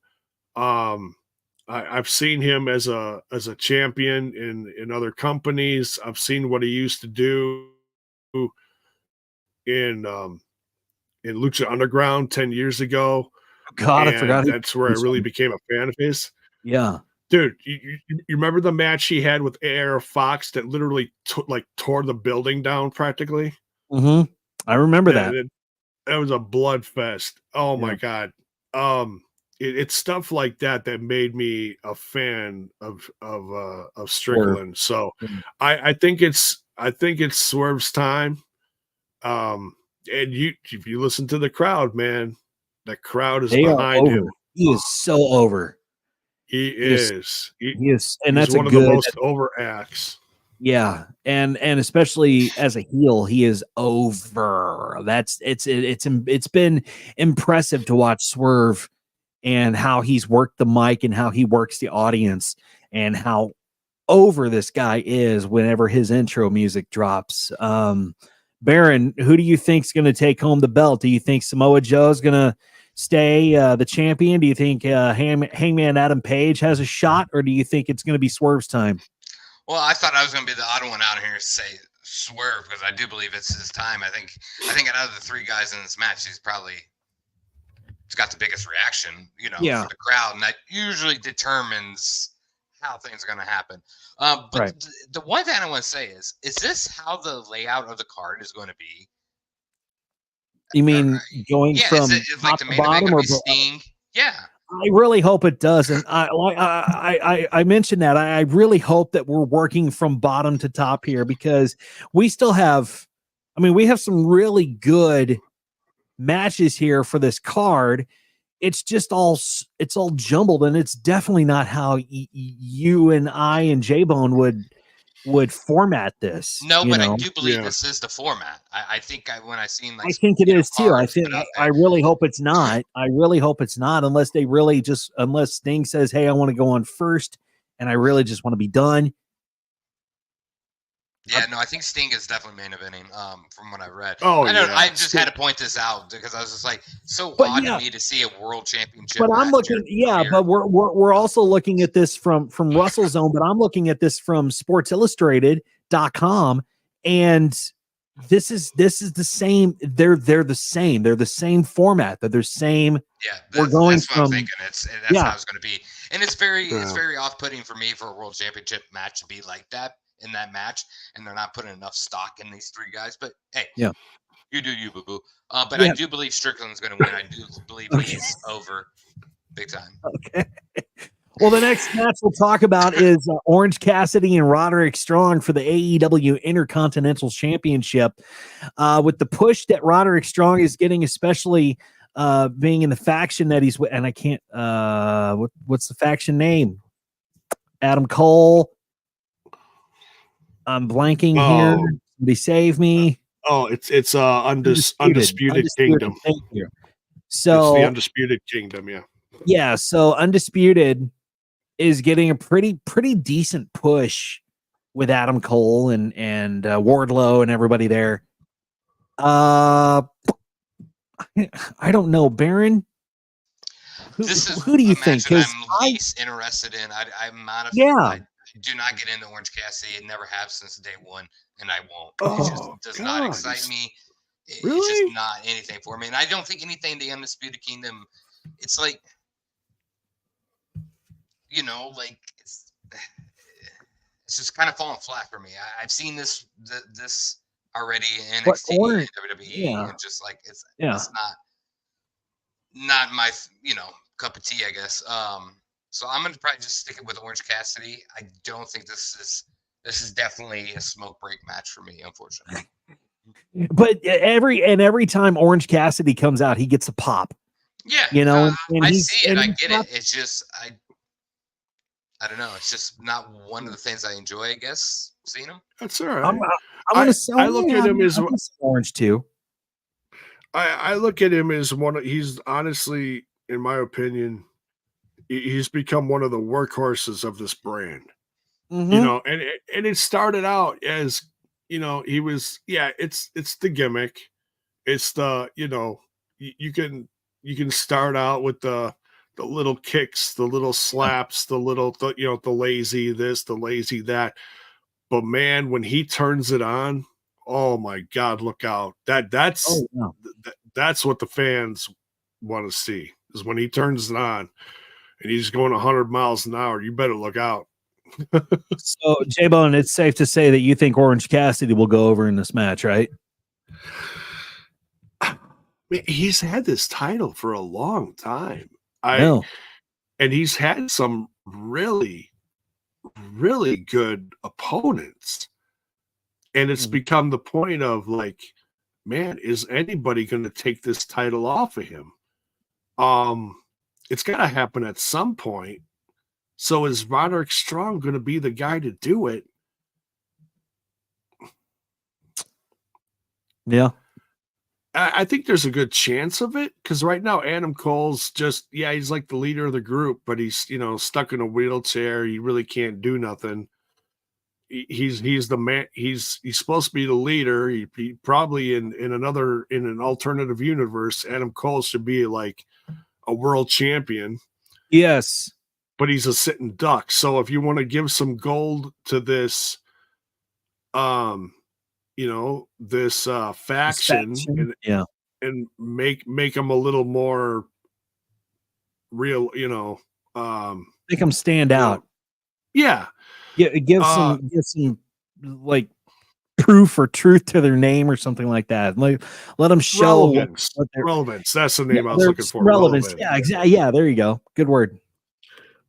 I've seen him as a champion in other companies. I've seen what he used to do in Lucha Underground 10 years ago, God, I and forgot. that's where I really became a fan of his. Yeah, dude, you remember the match he had with AR Fox that literally tore the building down practically? Mm-hmm. I remember that. That was a blood fest. Oh my Yeah. god. It's stuff like that that made me a fan of Strickland. So I think it's Swerve's time. And if you listen to the crowd, man, the crowd is behind him. He is so over. He is, and he's that's one of the most over acts. Yeah, and especially as a heel, he is over. It's been impressive to watch Swerve and how he's worked the mic and how he works the audience and how over this guy is whenever his intro music drops. Baron, who do you think's going to take home the belt? Do you think Samoa Joe's going to stay the champion? Do you think Hangman Adam Page has a shot, or do you think it's going to be Swerve's time? Well, I thought I was going to be the odd one out here to say Swerve because I do believe it's his time. I think out of the three guys in this match, he's got the biggest reaction, for the crowd, and that usually determines how things are going to happen. But the one thing I want to say is this how the layout of the card is going to be? You mean going from is it like the main event going to be Sting? Yeah. I really hope it does, and I mentioned that I really hope that we're working from bottom to top here because we still have, we have some really good matches here for this card. It's just all jumbled, and it's definitely not how you and I and J-Bone would format this. No, but I do believe this is the format. I think when I seen I think it is too. I really hope it's not. I really hope it's not unless Sting says, "Hey, I want to go on first, and I really just want to be done." Yeah, no, I think Sting is definitely main eventing. From what I read. I just had to point this out because I was just like, odd to me to see a world championship. But I'm looking, but we're also looking at this from Russell Zone, but I'm looking at this from SportsIllustrated.com, and this is the same. They're the same. They're the same format. They're the same. Yeah, we're going that's what I'm thinking. That's how it's going to be, and it's very off-putting for me for a world championship match to be like that. In that match, and they're not putting enough stock in these three guys. But hey, you do you, boo boo. But I do believe Strickland's going to win. I do believe he's over big time. Okay. Well, the next match we'll talk about is Orange Cassidy and Roderick Strong for the AEW Intercontinental Championship. With the push that Roderick Strong is getting, especially being in the faction that he's with, and I can't. What's the faction name? Adam Cole. I'm blanking here. Somebody save me. It's Undisputed Kingdom. Thank you. So it's the Undisputed Kingdom, yeah. Yeah, so Undisputed is getting a pretty decent push with Adam Cole and Wardlow and everybody there. I don't know, Baron. Who do you think? I'm least interested in. I'm not a I do not get into Orange Cassidy. I never have since day one, and I won't. It just does not excite me. It's just not anything for me. And I don't think anything the Undisputed Kingdom, it's like, it's just kind of falling flat for me. I've seen this already in NXT and WWE, and just like it's not my cup of tea, I guess. So I'm gonna probably just stick it with Orange Cassidy. I don't think this is definitely a smoke break match for me, unfortunately. But every time Orange Cassidy comes out, he gets a pop. Yeah, and I see it. I get it. It's just I don't know. It's just not one of the things I enjoy. I guess seeing him. That's all right. I look at him as Orange too. I look at him as he's honestly, in my opinion, he's become one of the workhorses of this brand. And it started out as he was, it's the gimmick. It's the, you can start out with the little kicks, the little slaps, the little, the lazy this, the lazy that. But man, when he turns it on, oh my God, look out. That's what the fans want to see, is when he turns it on and he's going 100 miles an hour. You better look out. So, J-Bone, it's safe to say that you think Orange Cassidy will go over in this match, right? He's had this title for a long time. And he's had some really, really good opponents. And it's become the point of like, man, is anybody going to take this title off of him? It's got to happen at some point. So is Roderick Strong going to be the guy to do it? Yeah. I think there's a good chance of it, because right now Adam Cole's just, he's like the leader of the group, but he's, stuck in a wheelchair. He really can't do nothing. He's the man. He's supposed to be the leader. He probably in an alternative universe, Adam Cole should be like a world champion. Yes. But he's a sitting duck. So if you want to give some gold to this, this faction, and make him a little more real, make them stand out. Yeah. Give some like proof or truth to their name or something like that. Like, let them show relevance. That's the name I was looking for. Relevance. Yeah, exactly. Yeah, there you go. Good word.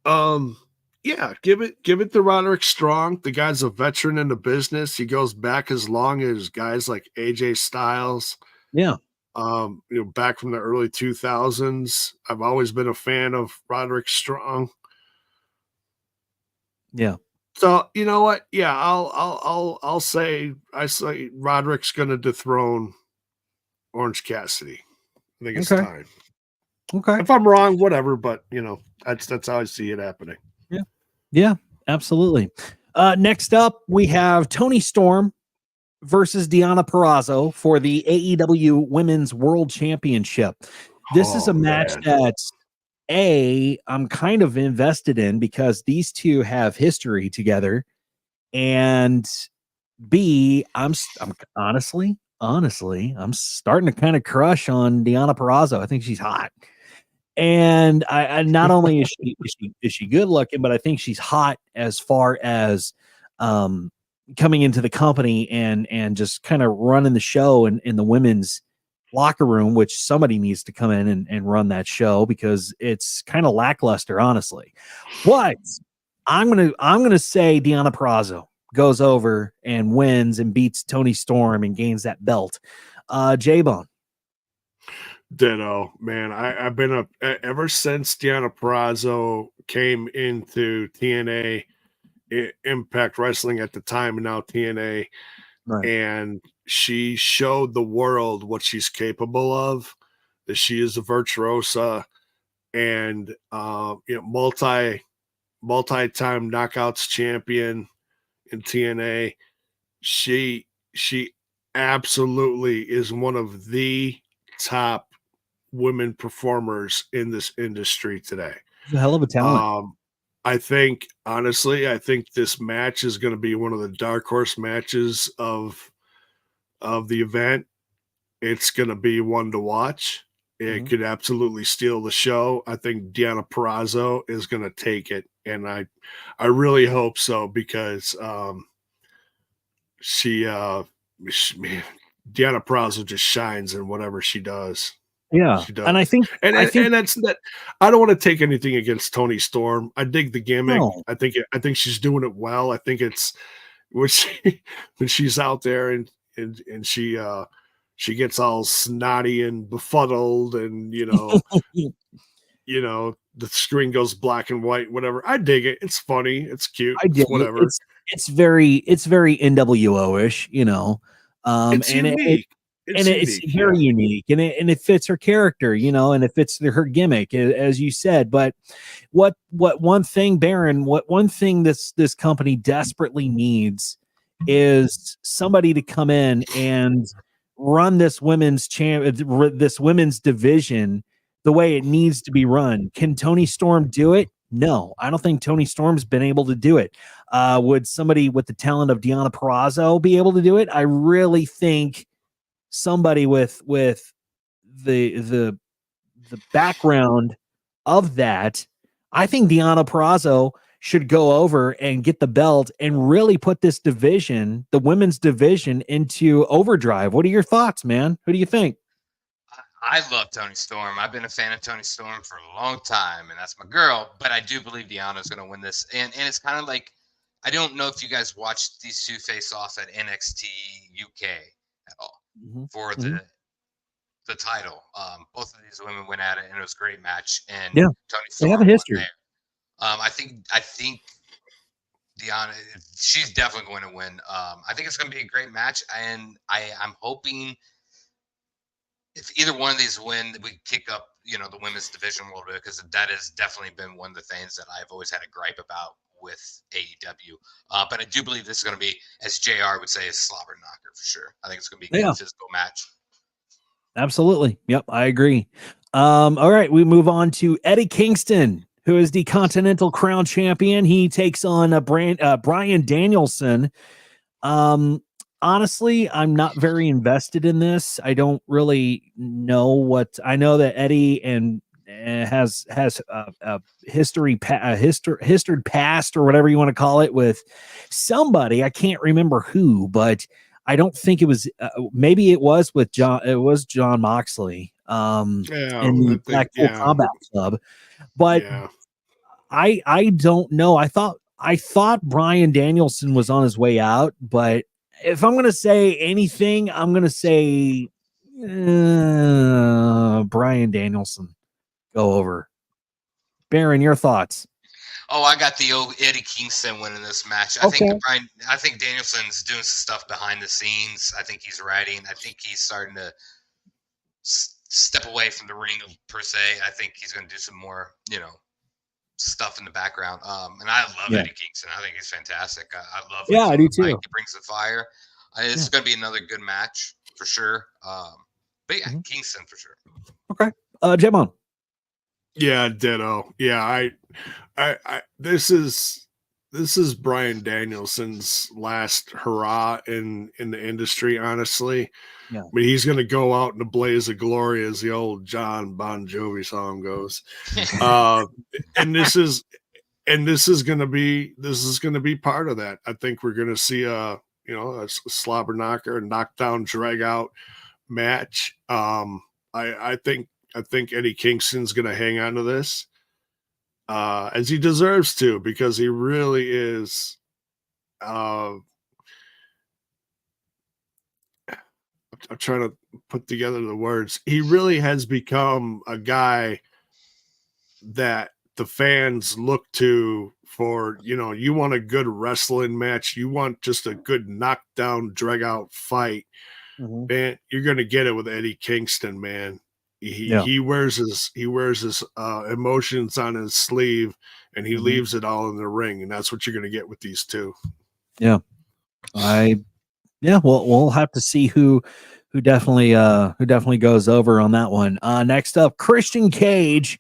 Give it to Roderick Strong. The guy's a veteran in the business. He goes back as long as guys like AJ Styles. Yeah. Back from the early 2000s. I've always been a fan of Roderick Strong. Yeah. So you know what? Yeah, I'll say Roderick's going to dethrone Orange Cassidy. I think it's time. Okay. If I'm wrong, whatever, but that's how I see it happening. Yeah. Yeah, absolutely. Next up, we have Toni Storm versus Deonna Purrazzo for the AEW Women's World Championship. This is a match that's I'm kind of invested in, because these two have history together, and B, I'm honestly, I'm starting to kind of crush on Deonna Purrazzo. I think she's hot. And I not only is she good looking, but I think she's hot as far as coming into the company and just kind of running the show in the women's locker room, which somebody needs to come in and run that show, because it's kind of lackluster, honestly. But I'm gonna say Deonna Purrazzo goes over and wins and beats Toni Storm and gains that belt. J-Bone. Ditto, man. I've been ever since Deonna Purrazzo came into TNA, Impact Wrestling at the time, and now TNA, right. And she showed the world what she's capable of. That she is a virtuosa, and multi-time knockouts champion in TNA. She absolutely is one of the top women performers in this industry today. She's a hell of a talent. I think this match is going to be one of the dark horse matches of the event. It's going to be one to watch. It could absolutely steal the show. I think Deonna Purrazzo is going to take it, and I really hope so, because Deonna Purrazzo just shines in whatever she does. Yeah, and I think that's that. I don't want to take anything against Toni Storm. I dig the gimmick. No. I think she's doing it well. I think it's when she's out there and she gets all snotty and befuddled, and the screen goes black and white, whatever. I dig it. It's funny. It's cute. It's whatever. It's very NWO-ish, it's unique. It's very unique, and it fits her character, and it fits her gimmick, as you said. But what one thing, Baron, what one thing this company desperately needs is somebody to come in and run this women's division the way it needs to be run. Can Tony Storm do it? No, I don't think Tony Storm's been able to do it. Would somebody with the talent of Deonna Purrazzo be able to do it? I really think somebody with the background of that. I think Deonna Purrazzo should go over and get the belt and really put this division, the women's division, into overdrive. What are your thoughts, man? Who do you think? I love Tony Storm. I've been a fan of Tony Storm for a long time, and that's my girl. But I do believe Deanna's going to win this. And it's kind of like, I don't know if you guys watched these two face off at NXT UK at all for the title. Both of these women went at it, and it was a great match. And Tony Storm, they have a history. I think Deonna, she's definitely going to win. I think it's going to be a great match, and I'm hoping if either one of these win, we kick up, the women's division a little bit, because that has definitely been one of the things that I've always had a gripe about with AEW. But I do believe this is going to be, as JR would say, a slobber knocker for sure. I think it's going to be a good physical match. Absolutely. Yep, I agree. All right, we move on to Eddie Kingston, who is the Continental Crown Champion. He takes on Bryan Danielson. Honestly, I'm not very invested in this. I don't really know what. I know that Eddie has a history past, or whatever you want to call it, with somebody. I can't remember who, but I don't think it was. Maybe it was with John. It was John Moxley. In the Blackpool Combat Club, but I don't know. I thought Bryan Danielson was on his way out, but if I'm going to say anything, I'm going to say Bryan Danielson go over. Baron, your thoughts? Oh, I got the old Eddie Kingston winning this match. I think Danielson's doing some stuff behind the scenes. I think he's writing. I think he's starting to step away from the ring per se. I think he's going to do some more, stuff in the background. And I love Eddie Kingston. I think he's fantastic. I love him. I do too. He brings the fire. It's going to be another good match for sure. But Kingston for sure. Okay. Jemon. Yeah, ditto. Yeah, I this is Bryan Danielson's last hurrah in the industry, honestly. Yeah. I mean, he's going to go out in a blaze of glory, as the old John Bon Jovi song goes. And this is going to be part of that. I think we're going to see a slobber knocker, knockdown, drag out match. I think Eddie Kingston's going to hang on to this, as he deserves to, because he really is. I'm trying to put together the words. He really has become a guy that the fans look to for, you want a good wrestling match. You want just a good knockdown, drag out fight. Man, you're going to get it with Eddie Kingston, man. He wears his emotions on his sleeve, and he leaves it all in the ring. And that's what you're going to get with these two. Yeah. We'll have to see who definitely goes over on that one. Next up, Christian Cage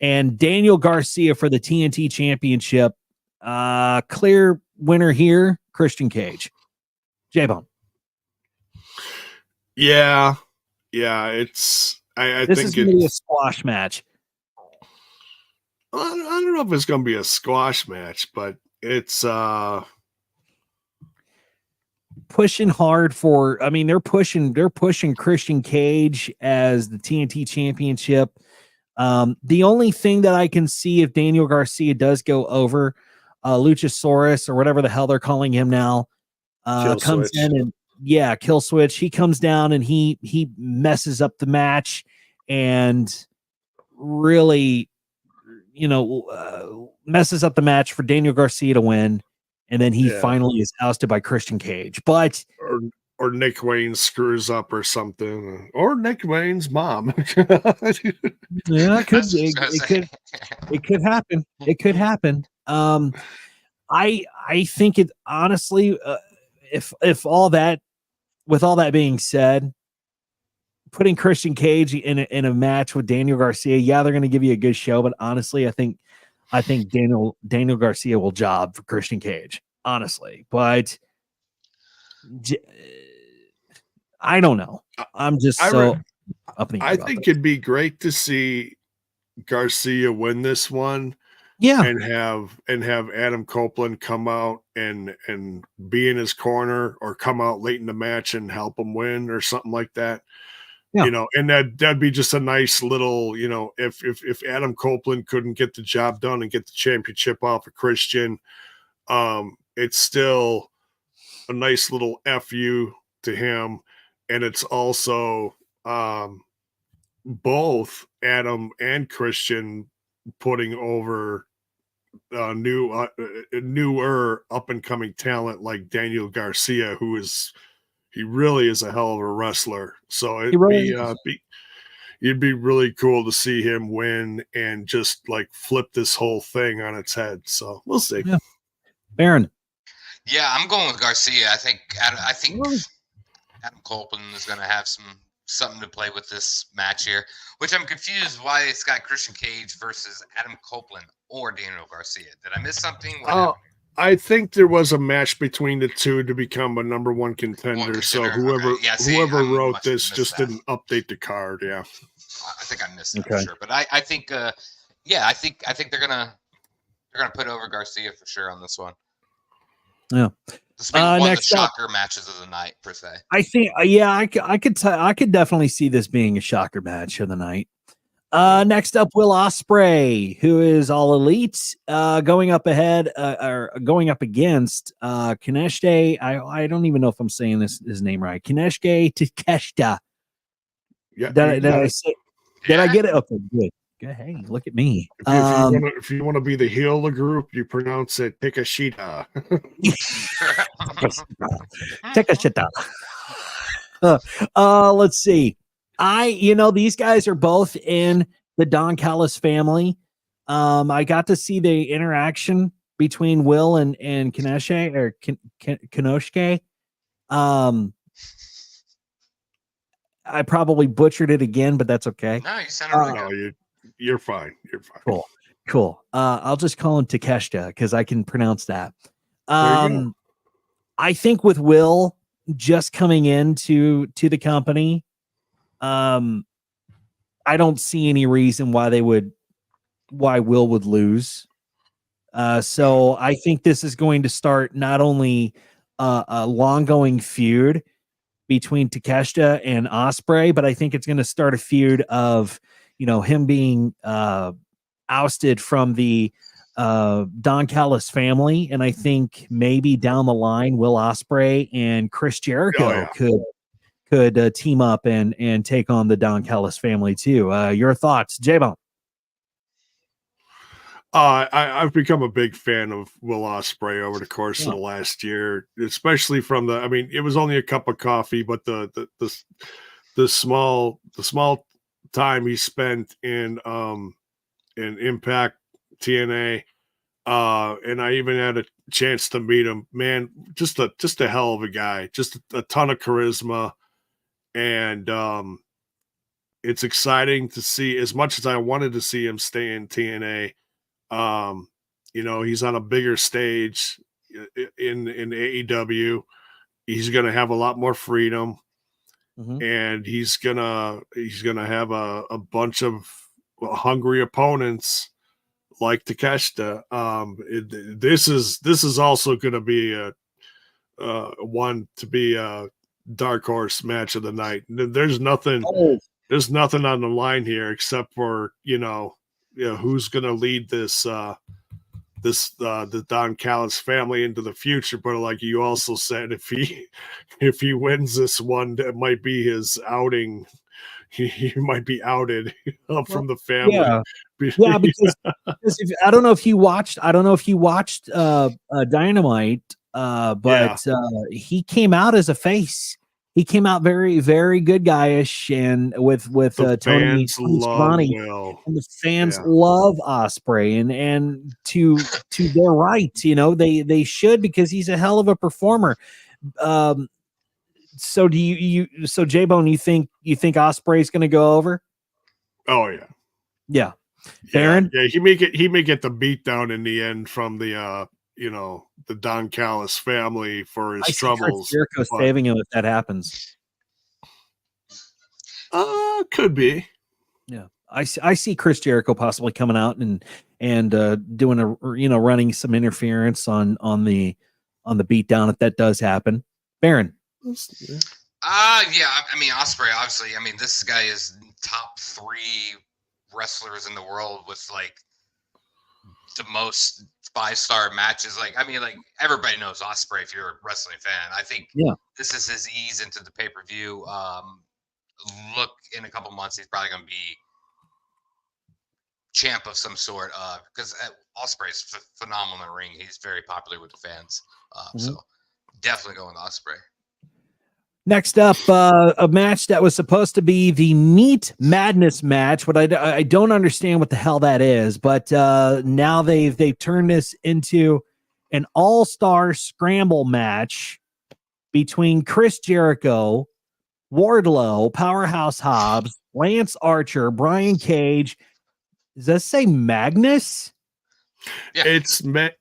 and Daniel Garcia for the TNT Championship. Clear winner here, Christian Cage. J-Bone. Yeah. It's I this think is going to be a squash match. I don't know if it's going to be a squash match, but it's pushing hard for. I mean, they're pushing Christian Cage as the TNT Championship. The only thing that I can see if Daniel Garcia does go over, Luchasaurus or whatever the hell they're calling him now, comes in and kill switch. He comes down and he messes up the match and really, messes up the match for Daniel Garcia to win. And then he finally is ousted by Christian Cage. But or Nick Wayne screws up or something, or Nick Wayne's mom. Yeah, it could happen. It could happen. I think it honestly, if all that, with all that being said, putting Christian Cage in a match with Daniel Garcia, yeah, they're going to give you a good show, but honestly, I think Daniel Garcia will job for Christian Cage, honestly. But I don't know. I'm just so up in the air. I think it'd be great to see Garcia win this one. Yeah. And have Adam Copeland come out and be in his corner, or come out late in the match and help him win or something like that. Yeah. You know, and that'd be just a nice little, you know, if Adam Copeland couldn't get the job done and get the championship off of Christian, it's still a nice little FU to him. And it's also both Adam and Christian putting over newer up and coming talent like Daniel Garcia, he really is a hell of a wrestler. So it'd be really cool to see him win and just like flip this whole thing on its head. So we'll see. Yeah. Baron. Yeah, I'm going with Garcia. I think Adam Copeland is going to have something to play with this match here, which I'm confused why it's got Christian Cage versus Adam Copeland or Daniel Garcia. Did I miss something? I think there was a match between the two to become a number one contender. So whoever wrote this just didn't update the card. Yeah, I think I missed that for sure. But I think I think they're gonna put over Garcia for sure on this one. Yeah. This will be one of the shocker matches of the night, per se. I think, I could definitely see this being a shocker match of the night. Next up, Will Ospreay, who is All Elite, going up against Kaneshite. I don't even know if I'm saying his name right. Kaneshite Takeshita. Yeah. Did I get it? Okay, good. Hey, look at me. If you want to be the heel of the group, you pronounce it Takeshita. Takeshita. Let's see. These guys are both in the Don Callis family. I got to see the interaction between Will and Kaneshe or Kanoshke. I probably butchered it again, but that's okay. No, you sounded really good. You're fine. You're fine. Cool. I'll just call him Takeshita because I can pronounce that. I think with Will just coming into the company, I don't see any reason why Will would lose. So I think this is going to start not only a long-going feud between Takeshita and Ospreay, but I think it's going to start a feud of him being ousted from the Don Callis family, and I think maybe down the line, Will Ospreay and Chris Jericho could team up and take on the Don Callis family too. Your thoughts, J-Bone? I've become a big fan of Will Ospreay over the course of the last year, especially from it was only a cup of coffee, but the small time he spent in Impact TNA, and I even had a chance to meet him. Man, just a hell of a guy, just a ton of charisma, and it's exciting to see. As much as I wanted to see him stay in TNA, he's on a bigger stage in AEW. He's going to have a lot more freedom. Mm-hmm. And he's gonna have a bunch of hungry opponents like Takeshita. This is also going to be a dark horse match of the night. There's nothing on the line here except for who's going to lead the Don Callis family into the future. But like you also said, if he wins this one, that might be his outing. He might be outed from the family. Yeah, because I don't know if you watched Dynamite, but he came out as a face. He came out very, very good guyish, and with Tony Schiavone, and the fans love Ospreay, and to their right, they should, because he's a hell of a performer. So do so J-Bone, you think Ospreay's going to go over? Oh yeah. Yeah. Baron? Yeah, he may get the beat down in the end from the the Don Callis family for his troubles. Jericho saving him if that happens. Could be. Yeah. I see Chris Jericho possibly coming out and doing running some interference on the beatdown if that does happen. Baron. Yeah. I mean, Ospreay, obviously. I mean, this guy is top 3 wrestlers in the world with like the most 5-star matches. Like, I mean, like everybody knows Ospreay if you're a wrestling fan. I think this is his ease into the pay-per-view. Look, in a couple months, he's probably going to be champ of some sort. Because Ospreay's phenomenal in the ring. He's very popular with the fans. So definitely going with Ospreay. Next up, a match that was supposed to be the Meat Madness match, but I don't understand what the hell that is. But now they've turned this into an all-star scramble match between Chris Jericho, Wardlow, Powerhouse Hobbs, Lance Archer, Brian Cage. Does that say Magnus? Yeah. It's not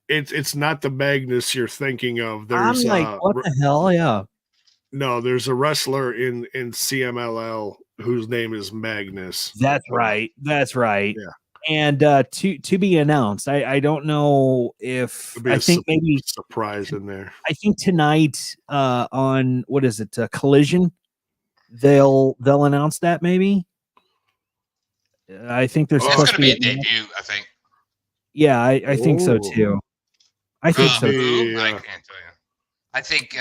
the Magnus you're thinking of. There's I'm like, what the hell? Yeah. No, there's a wrestler in CMLL whose name is Magnus. That's right. Yeah. And to be announced. I don't know if I think maybe surprise in there. I think tonight on what is it? Collision. They'll announce that maybe. I think there's supposed to be a debut. I think. Yeah, I think so too. I think so. Too. I can't tell you. I think you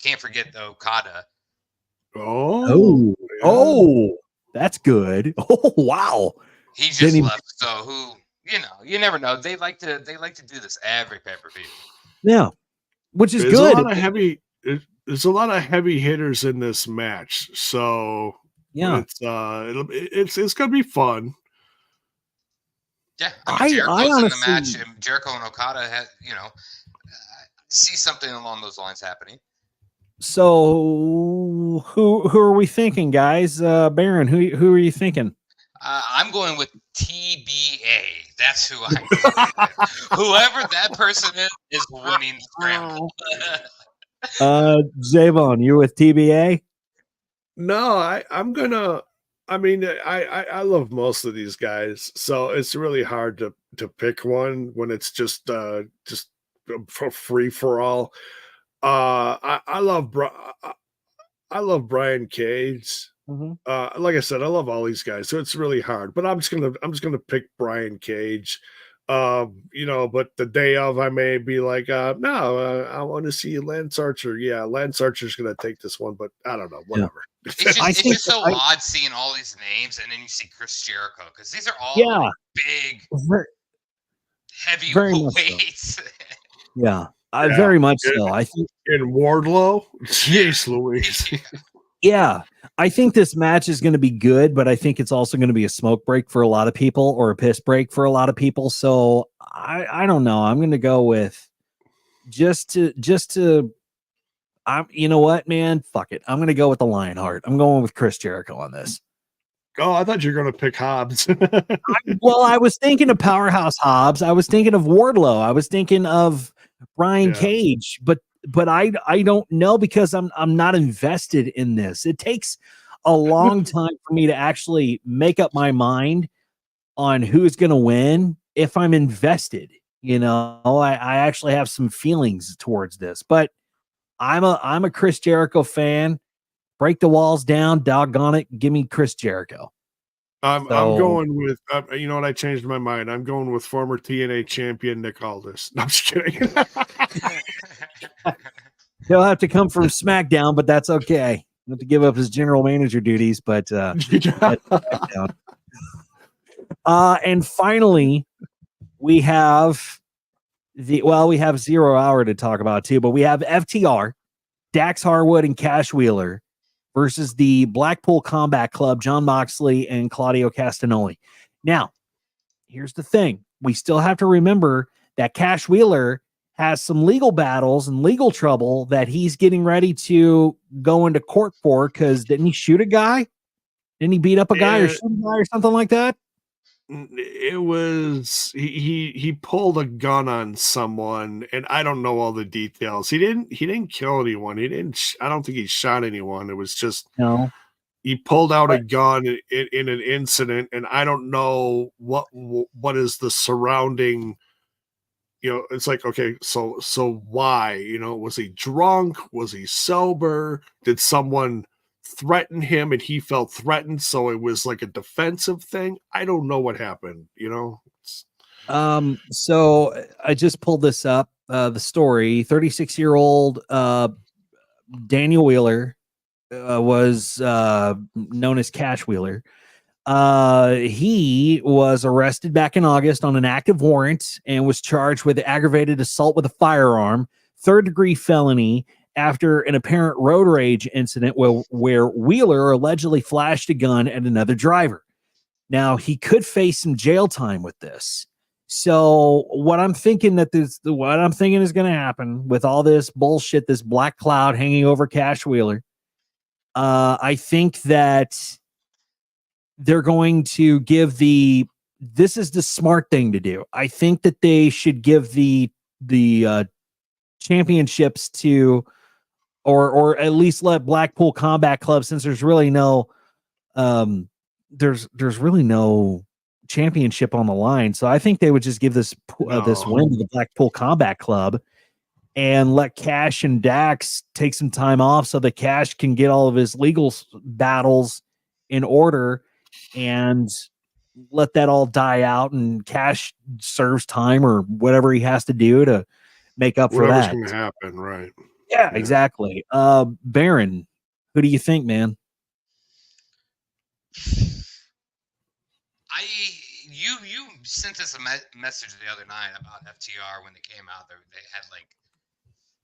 can't forget Okada. Oh, that's good. Oh, wow. He just left. So you never know. They like to do this every pay-per-view. Yeah. Which is There's good. There's a lot of heavy hitters in this match. So yeah, it's gonna be fun. Yeah. I mean, Jericho's in the match, and Jericho and Okada had, see something along those lines happening. So who are we thinking, guys? Baron, who are you thinking? I'm going with TBA. That's who I'm whoever that person is winning the scramble. Javon, you with TBA? No, I'm gonna. I mean, I love most of these guys, so it's really hard to pick one when it's just free for all. I love Brian Cage. Mm-hmm. Like I said, I love all these guys, so it's really hard. But I'm just gonna pick Brian Cage. But the day of, I may be like, no, I want to see Lance Archer. Yeah, Lance Archer's gonna take this one, but I don't know, whatever. Yeah. It's just so odd seeing all these names, and then you see Chris Jericho, because these are all big, heavy weights. So. Yeah. Very much so. I think in Wardlow, jeez Louise. Yeah, I think this match is going to be good, but I think it's also going to be a smoke break for a lot of people, or a piss break for a lot of people. So I don't know. I'm going to go with just to. You know what, man? Fuck it. I'm going to go with the Lionheart. I'm going with Chris Jericho on this. Oh, I thought you were going to pick Hobbs. Well, I was thinking of Powerhouse Hobbs. I was thinking of Wardlow. I was thinking of Brian Cage, but I don't know, because I'm not invested in this. It takes a long time for me to actually make up my mind on who's going to win if I'm invested. I actually have some feelings towards this, but I'm a Chris Jericho fan. Break the walls down, doggone it. Give me Chris Jericho. I'm going with, you know what? I changed my mind. I'm going with former TNA champion Nick Aldis. No, I'm just kidding. He'll have to come from SmackDown, but that's okay. He'll have to give up his general manager duties, but and finally, we have 0 Hour to talk about too, but we have FTR, Dax Harwood and Cash Wheeler versus the Blackpool Combat Club, Jon Moxley and Claudio Castagnoli. Now, here's the thing. We still have to remember that Cash Wheeler has some legal battles and legal trouble that he's getting ready to go into court for, because didn't he shoot a guy? Didn't he beat up a guy or shoot a guy or something like that? It was he pulled a gun on someone, and I don't know all the details. He didn't kill anyone. I don't think he shot anyone. It was just he pulled out a gun in an incident, and I don't know what is the surrounding. It's like, okay, so why? Was he drunk? Was he sober? Did someone threaten him and he felt threatened, so it was like a defensive thing? I don't know what happened. So I just pulled this up, the story. 36-year-old Daniel Wheeler was known as Cash Wheeler. He was arrested back in August on an active warrant and was charged with aggravated assault with a firearm, 3rd-degree felony, after an apparent road rage incident where Wheeler allegedly flashed a gun at another driver. Now, he could face some jail time with this. So what I'm thinking is going to happen with all this bullshit, this black cloud hanging over Cash Wheeler, I think that they're going to give this is the smart thing to do. I think that they should give the championships to, or at least let Blackpool Combat Club, since there's really no there's really no championship on the line. So I think they would just give this this win to the Blackpool Combat Club and let Cash and Dax take some time off so that Cash can get all of his legal battles in order and let that all die out, and Cash serves time or whatever he has to do to make up for that. Whatever's going to happen, right? Yeah, exactly. Baron, who do you think, man? You sent us a message the other night about FTR when they came out. They had like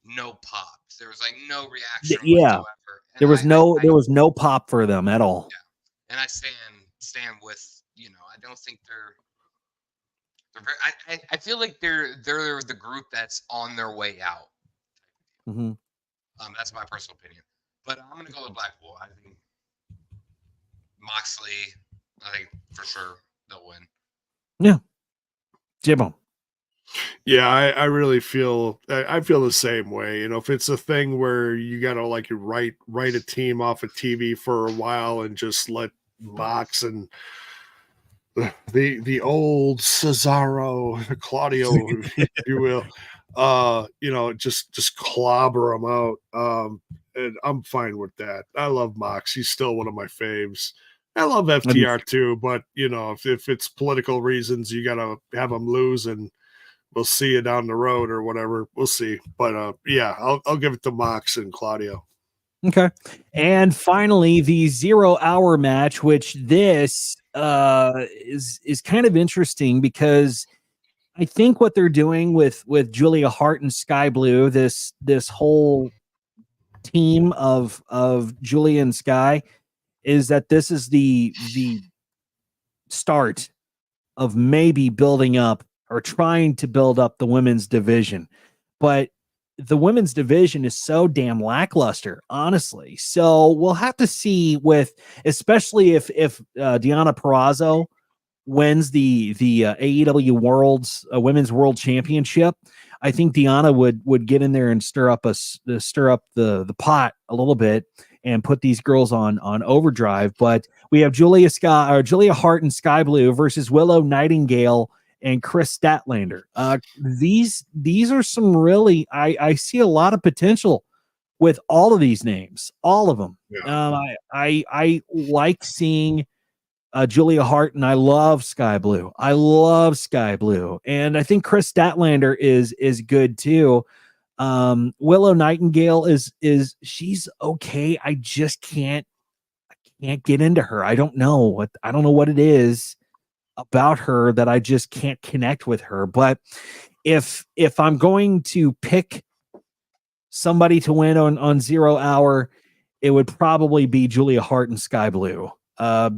no pop. There was like no reaction whatsoever. And there was no pop for them at all. Yeah, and I stand with, I don't think they're very, I feel like they're the group that's on their way out. Mm-hmm. That's my personal opinion, but I'm gonna go with Blackpool. I think Moxley, I think for sure they'll win. Yeah, J-Bone. Yeah, I really feel the same way. If it's a thing where you gotta like write a team off of TV for a while and just let Mox and the old Cesaro, Claudio, if you will, just clobber them out. And I'm fine with that. I love Mox. He's still one of my faves. I love FTR too, but if it's political reasons, you gotta have them lose, and we'll see you down the road or whatever. We'll see. But yeah, I'll give it to Mox and Claudio. Okay. And finally, the 0 hour match, which this is kind of interesting because I think what they're doing with Julia Hart and Sky Blue, this whole team of Julia and Sky, is that this is the start of maybe building up or trying to build up the women's division. But the women's division is so damn lackluster, honestly. So we'll have to see especially if Deonna Purrazzo wins the AEW Women's World Championship. I think Deonna would get in there and stir up the pot a little bit and put these girls on overdrive. But we have Julia Hart and Sky Blue versus Willow Nightingale and Chris Statlander. These are some really, I see a lot of potential with all of these names, all of them. Yeah. I like seeing Julia Hart, and I love Sky Blue. And I think Chris Statlander is good too. Willow Nightingale is she's okay. I just can't get into her. I don't know what it is about her that I just can't connect with her. But if I'm going to pick somebody to win on 0 hour, it would probably be Julia Hart and Sky Blue.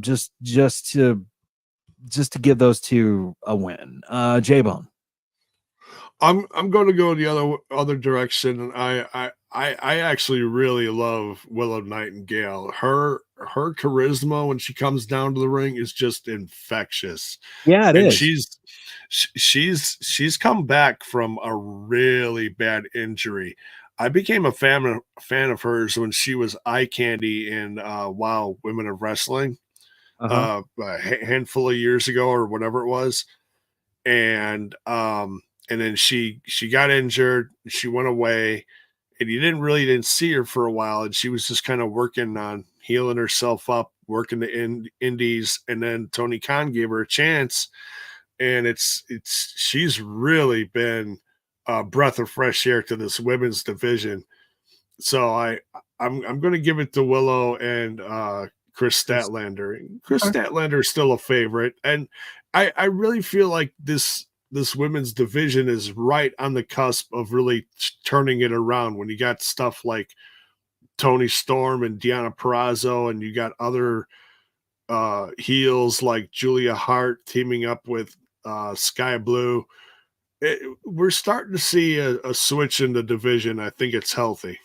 Just to give those two a win. J-Bone. I'm going to go the other direction, and I actually really love Willow Nightingale. Her charisma when she comes down to the ring is just infectious. Yeah, it And is. she's come back from a really bad injury. I became a fan of hers when she was eye candy in Wow Women of Wrestling a handful of years ago or whatever it was. And then she got injured, she went away, and you didn't see her for a while, and she was just kind of working on healing herself up, working the indies, and then Tony Khan gave her a chance, and she's really been a breath of fresh air to this women's division. So I'm going to give it to Willow and Chris Statlander. Chris Statlander is still a favorite, and I really feel like this women's division is right on the cusp of really turning it around when you got stuff like Tony Storm and Deonna Purrazzo, and you got other heels like Julia Hart teaming up with Sky Blue. We're starting to see a switch in the division. I think it's healthy.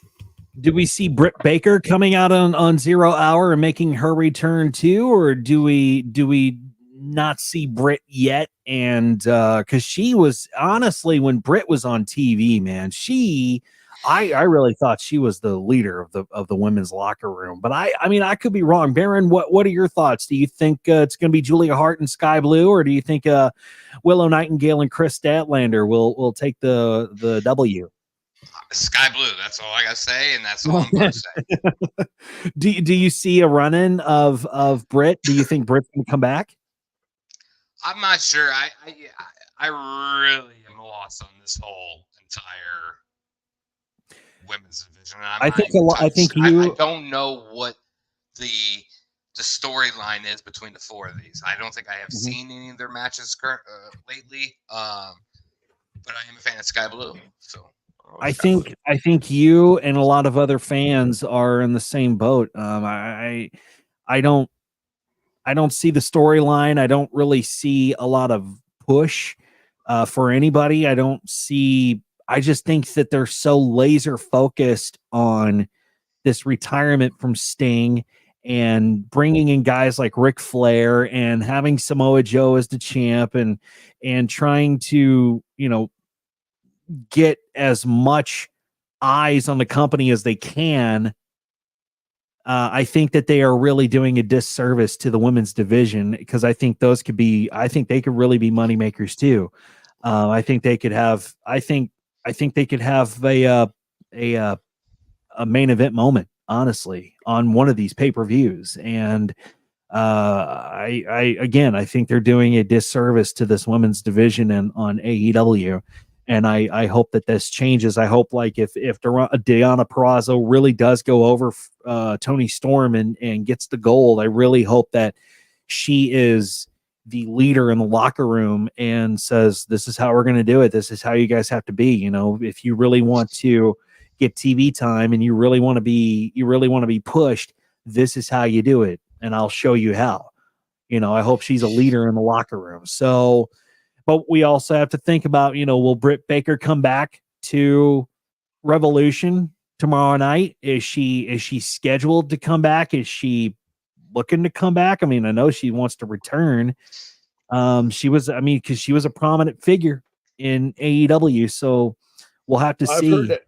Do we see Britt Baker coming out on 0 Hour and making her return too, or do we not see Britt yet? And because she was honestly, when Britt was on TV, man, I really thought she was the leader of the women's locker room. But I mean, I could be wrong. Baron, what are your thoughts? Do you think it's going to be Julia Hart and Sky Blue, or do you think Willow Nightingale and Chris Statlander will take the W? Sky Blue. That's all I gotta say, and that's all I'm gonna say. Do you see a run-in of Britt? Do you think Britt's gonna come back? I'm not sure. I really am lost on this whole entire women's division. I don't know what the storyline is between the four of these. I don't think I have seen any of their matches lately. But I am a fan of Sky Blue, so. I think you and a lot of other fans are in the same boat. I don't see the storyline. I don't really see a lot of push for anybody. I just think that they're so laser focused on this retirement from Sting and bringing in guys like Ric Flair and having Samoa Joe as the champ and trying to, get as much eyes on the company as they can. I think that they are really doing a disservice to the women's division, because I think they could really be money makers too. I think they could have a main event moment, honestly, on one of these pay-per-views. And I think they're doing a disservice to this women's division and on AEW. And I hope that this changes. I hope, like, if Deonna Purrazzo really does go over Tony Storm and gets the gold, I really hope that she is the leader in the locker room and says, this is how we're going to do it. This is how you guys have to be. If you really want to get TV time and you really want to be pushed, this is how you do it. And I'll show you how. I hope she's a leader in the locker room. So, but we also have to think about, will Britt Baker come back to Revolution tomorrow night? Is she scheduled to come back? Is she looking to come back? I mean, I know she wants to return. Because she was a prominent figure in AEW. So we'll have to see.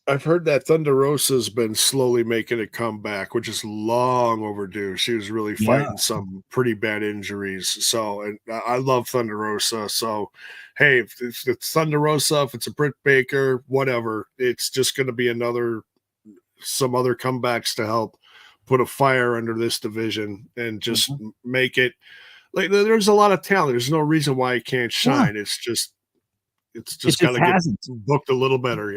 I've heard that Thunder Rosa's been slowly making a comeback, which is long overdue. She was really fighting some pretty bad injuries. So, and I love Thunder Rosa. So, hey, if it's Thunder Rosa, if it's a Britt Baker, whatever, it's just going to be some other comebacks to help put a fire under this division and just make it like there's a lot of talent. There's no reason why it can't shine. Yeah. It's just got to get booked a little better,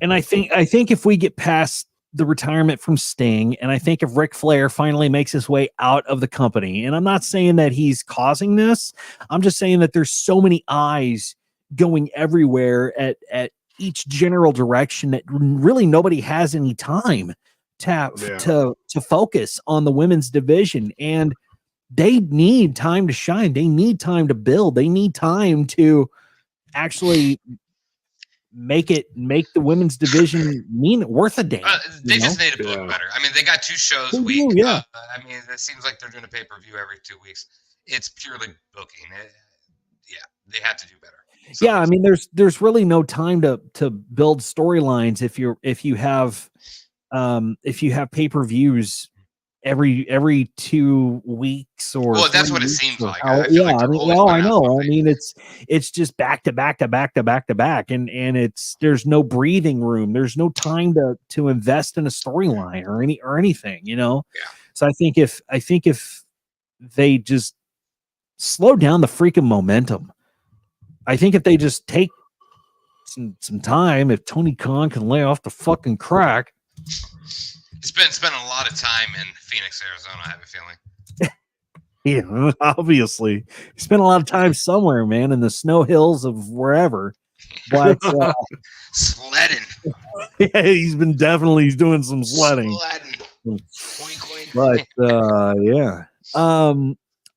And I think if we get past the retirement from Sting, and I think if Ric Flair finally makes his way out of the company, and I'm not saying that he's causing this, I'm just saying that there's so many eyes going everywhere at each general direction that really nobody has any time to focus on the women's division. And they need time to shine. They need time to build. They need time to actually make the women's division worth a damn. They just need to book better. I mean, they got 2 shows a week. I mean, it seems like they're doing a pay-per-view every 2 weeks. It's purely booking. They have to do better. So, I mean, there's really no time to build storylines if you have pay-per-views every 2 weeks or. Well, that's what it seems like. I know. I mean, it's just back to back to back to back to back, and there's no breathing room. There's no time to invest in a storyline or anything, Yeah. So I think if they just slow down the freaking momentum, I think if they just take some time, if Tony Khan can lay off the fucking crack. He's been spending a lot of time in Phoenix, Arizona, I have a Yeah, feeling. obviously. He spent a lot of time somewhere, man, in the snow hills of wherever. But sledding. Yeah, he's doing some sledding. But yeah.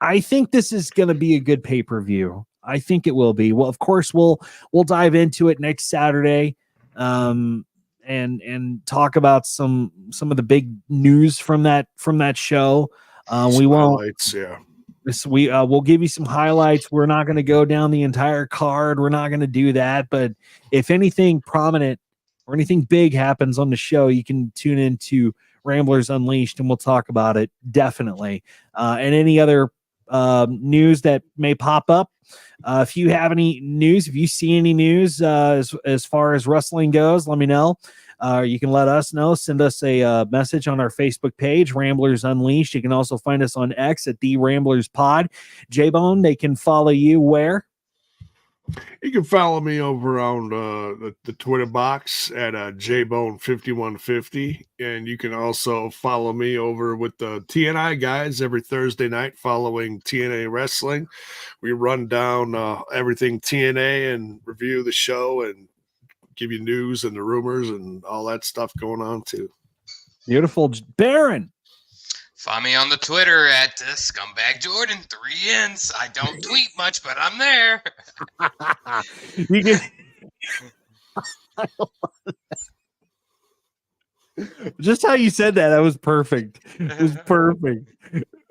I think this is going to be a good pay-per-view. I think it will be. Well, of course, we'll dive into it next Saturday. And talk about some of the big news from that show. We won't. We'll give you some highlights. We're not going to go down the entire card. We're not going to do that. But if anything prominent or anything big happens on the show, you can tune into Ramblers Unleashed, and we'll talk about it definitely. And any other news that may pop up. If you have any news, if you see any news as far as wrestling goes, let me know. You can let us know. Send us a message on our Facebook page, Ramblers Unleashed. You can also find us on X at The Ramblers Pod. J-Bone, they can follow you where? You can follow me over on the Twitter box at JBone5150, and you can also follow me over with the TNI guys every Thursday night following TNA Wrestling. We run down everything TNA and review the show and give you news and the rumors and all that stuff going on too. Beautiful. Baron. Find me on the Twitter at Scumbag Jordan, 3 N's. I don't tweet much, but I'm there. You can... Just how you said that was perfect. It was perfect.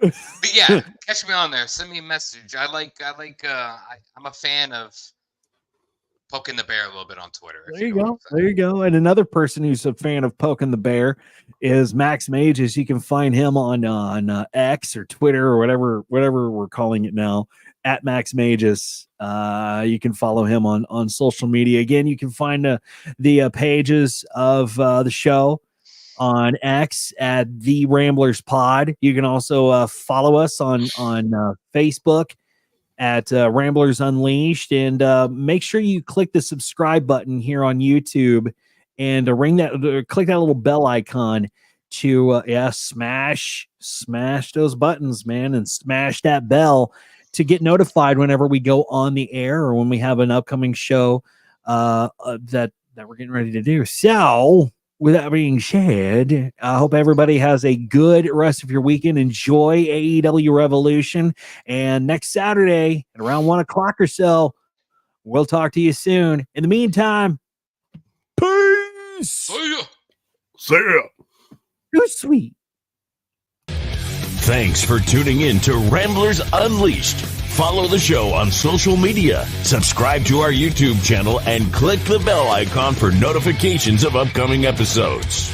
But yeah, catch me on there. Send me a message. I'm a fan of poking the bear a little bit on Twitter. There you go. And another person who's a fan of poking the bear is Max Mages. You can find him on X or Twitter or whatever we're calling it now, at Max Mages. You can follow him on social media. Again, you can find the pages of the show on X at The Ramblers Pod. You can also follow us on Facebook at Ramblers Unleashed, and make sure you click the subscribe button here on YouTube and click that little bell icon to smash those buttons, man, and smash that bell to get notified whenever we go on the air or when we have an upcoming show that we're getting ready to do. So with that being said, I hope everybody has a good rest of your weekend. Enjoy AEW Revolution. And next Saturday at around 1 o'clock or so, we'll talk to you soon. In the meantime, peace. See ya. You're sweet. Thanks for tuning in to Ramblers Unleashed. Follow the show on social media, subscribe to our YouTube channel, and click the bell icon for notifications of upcoming episodes.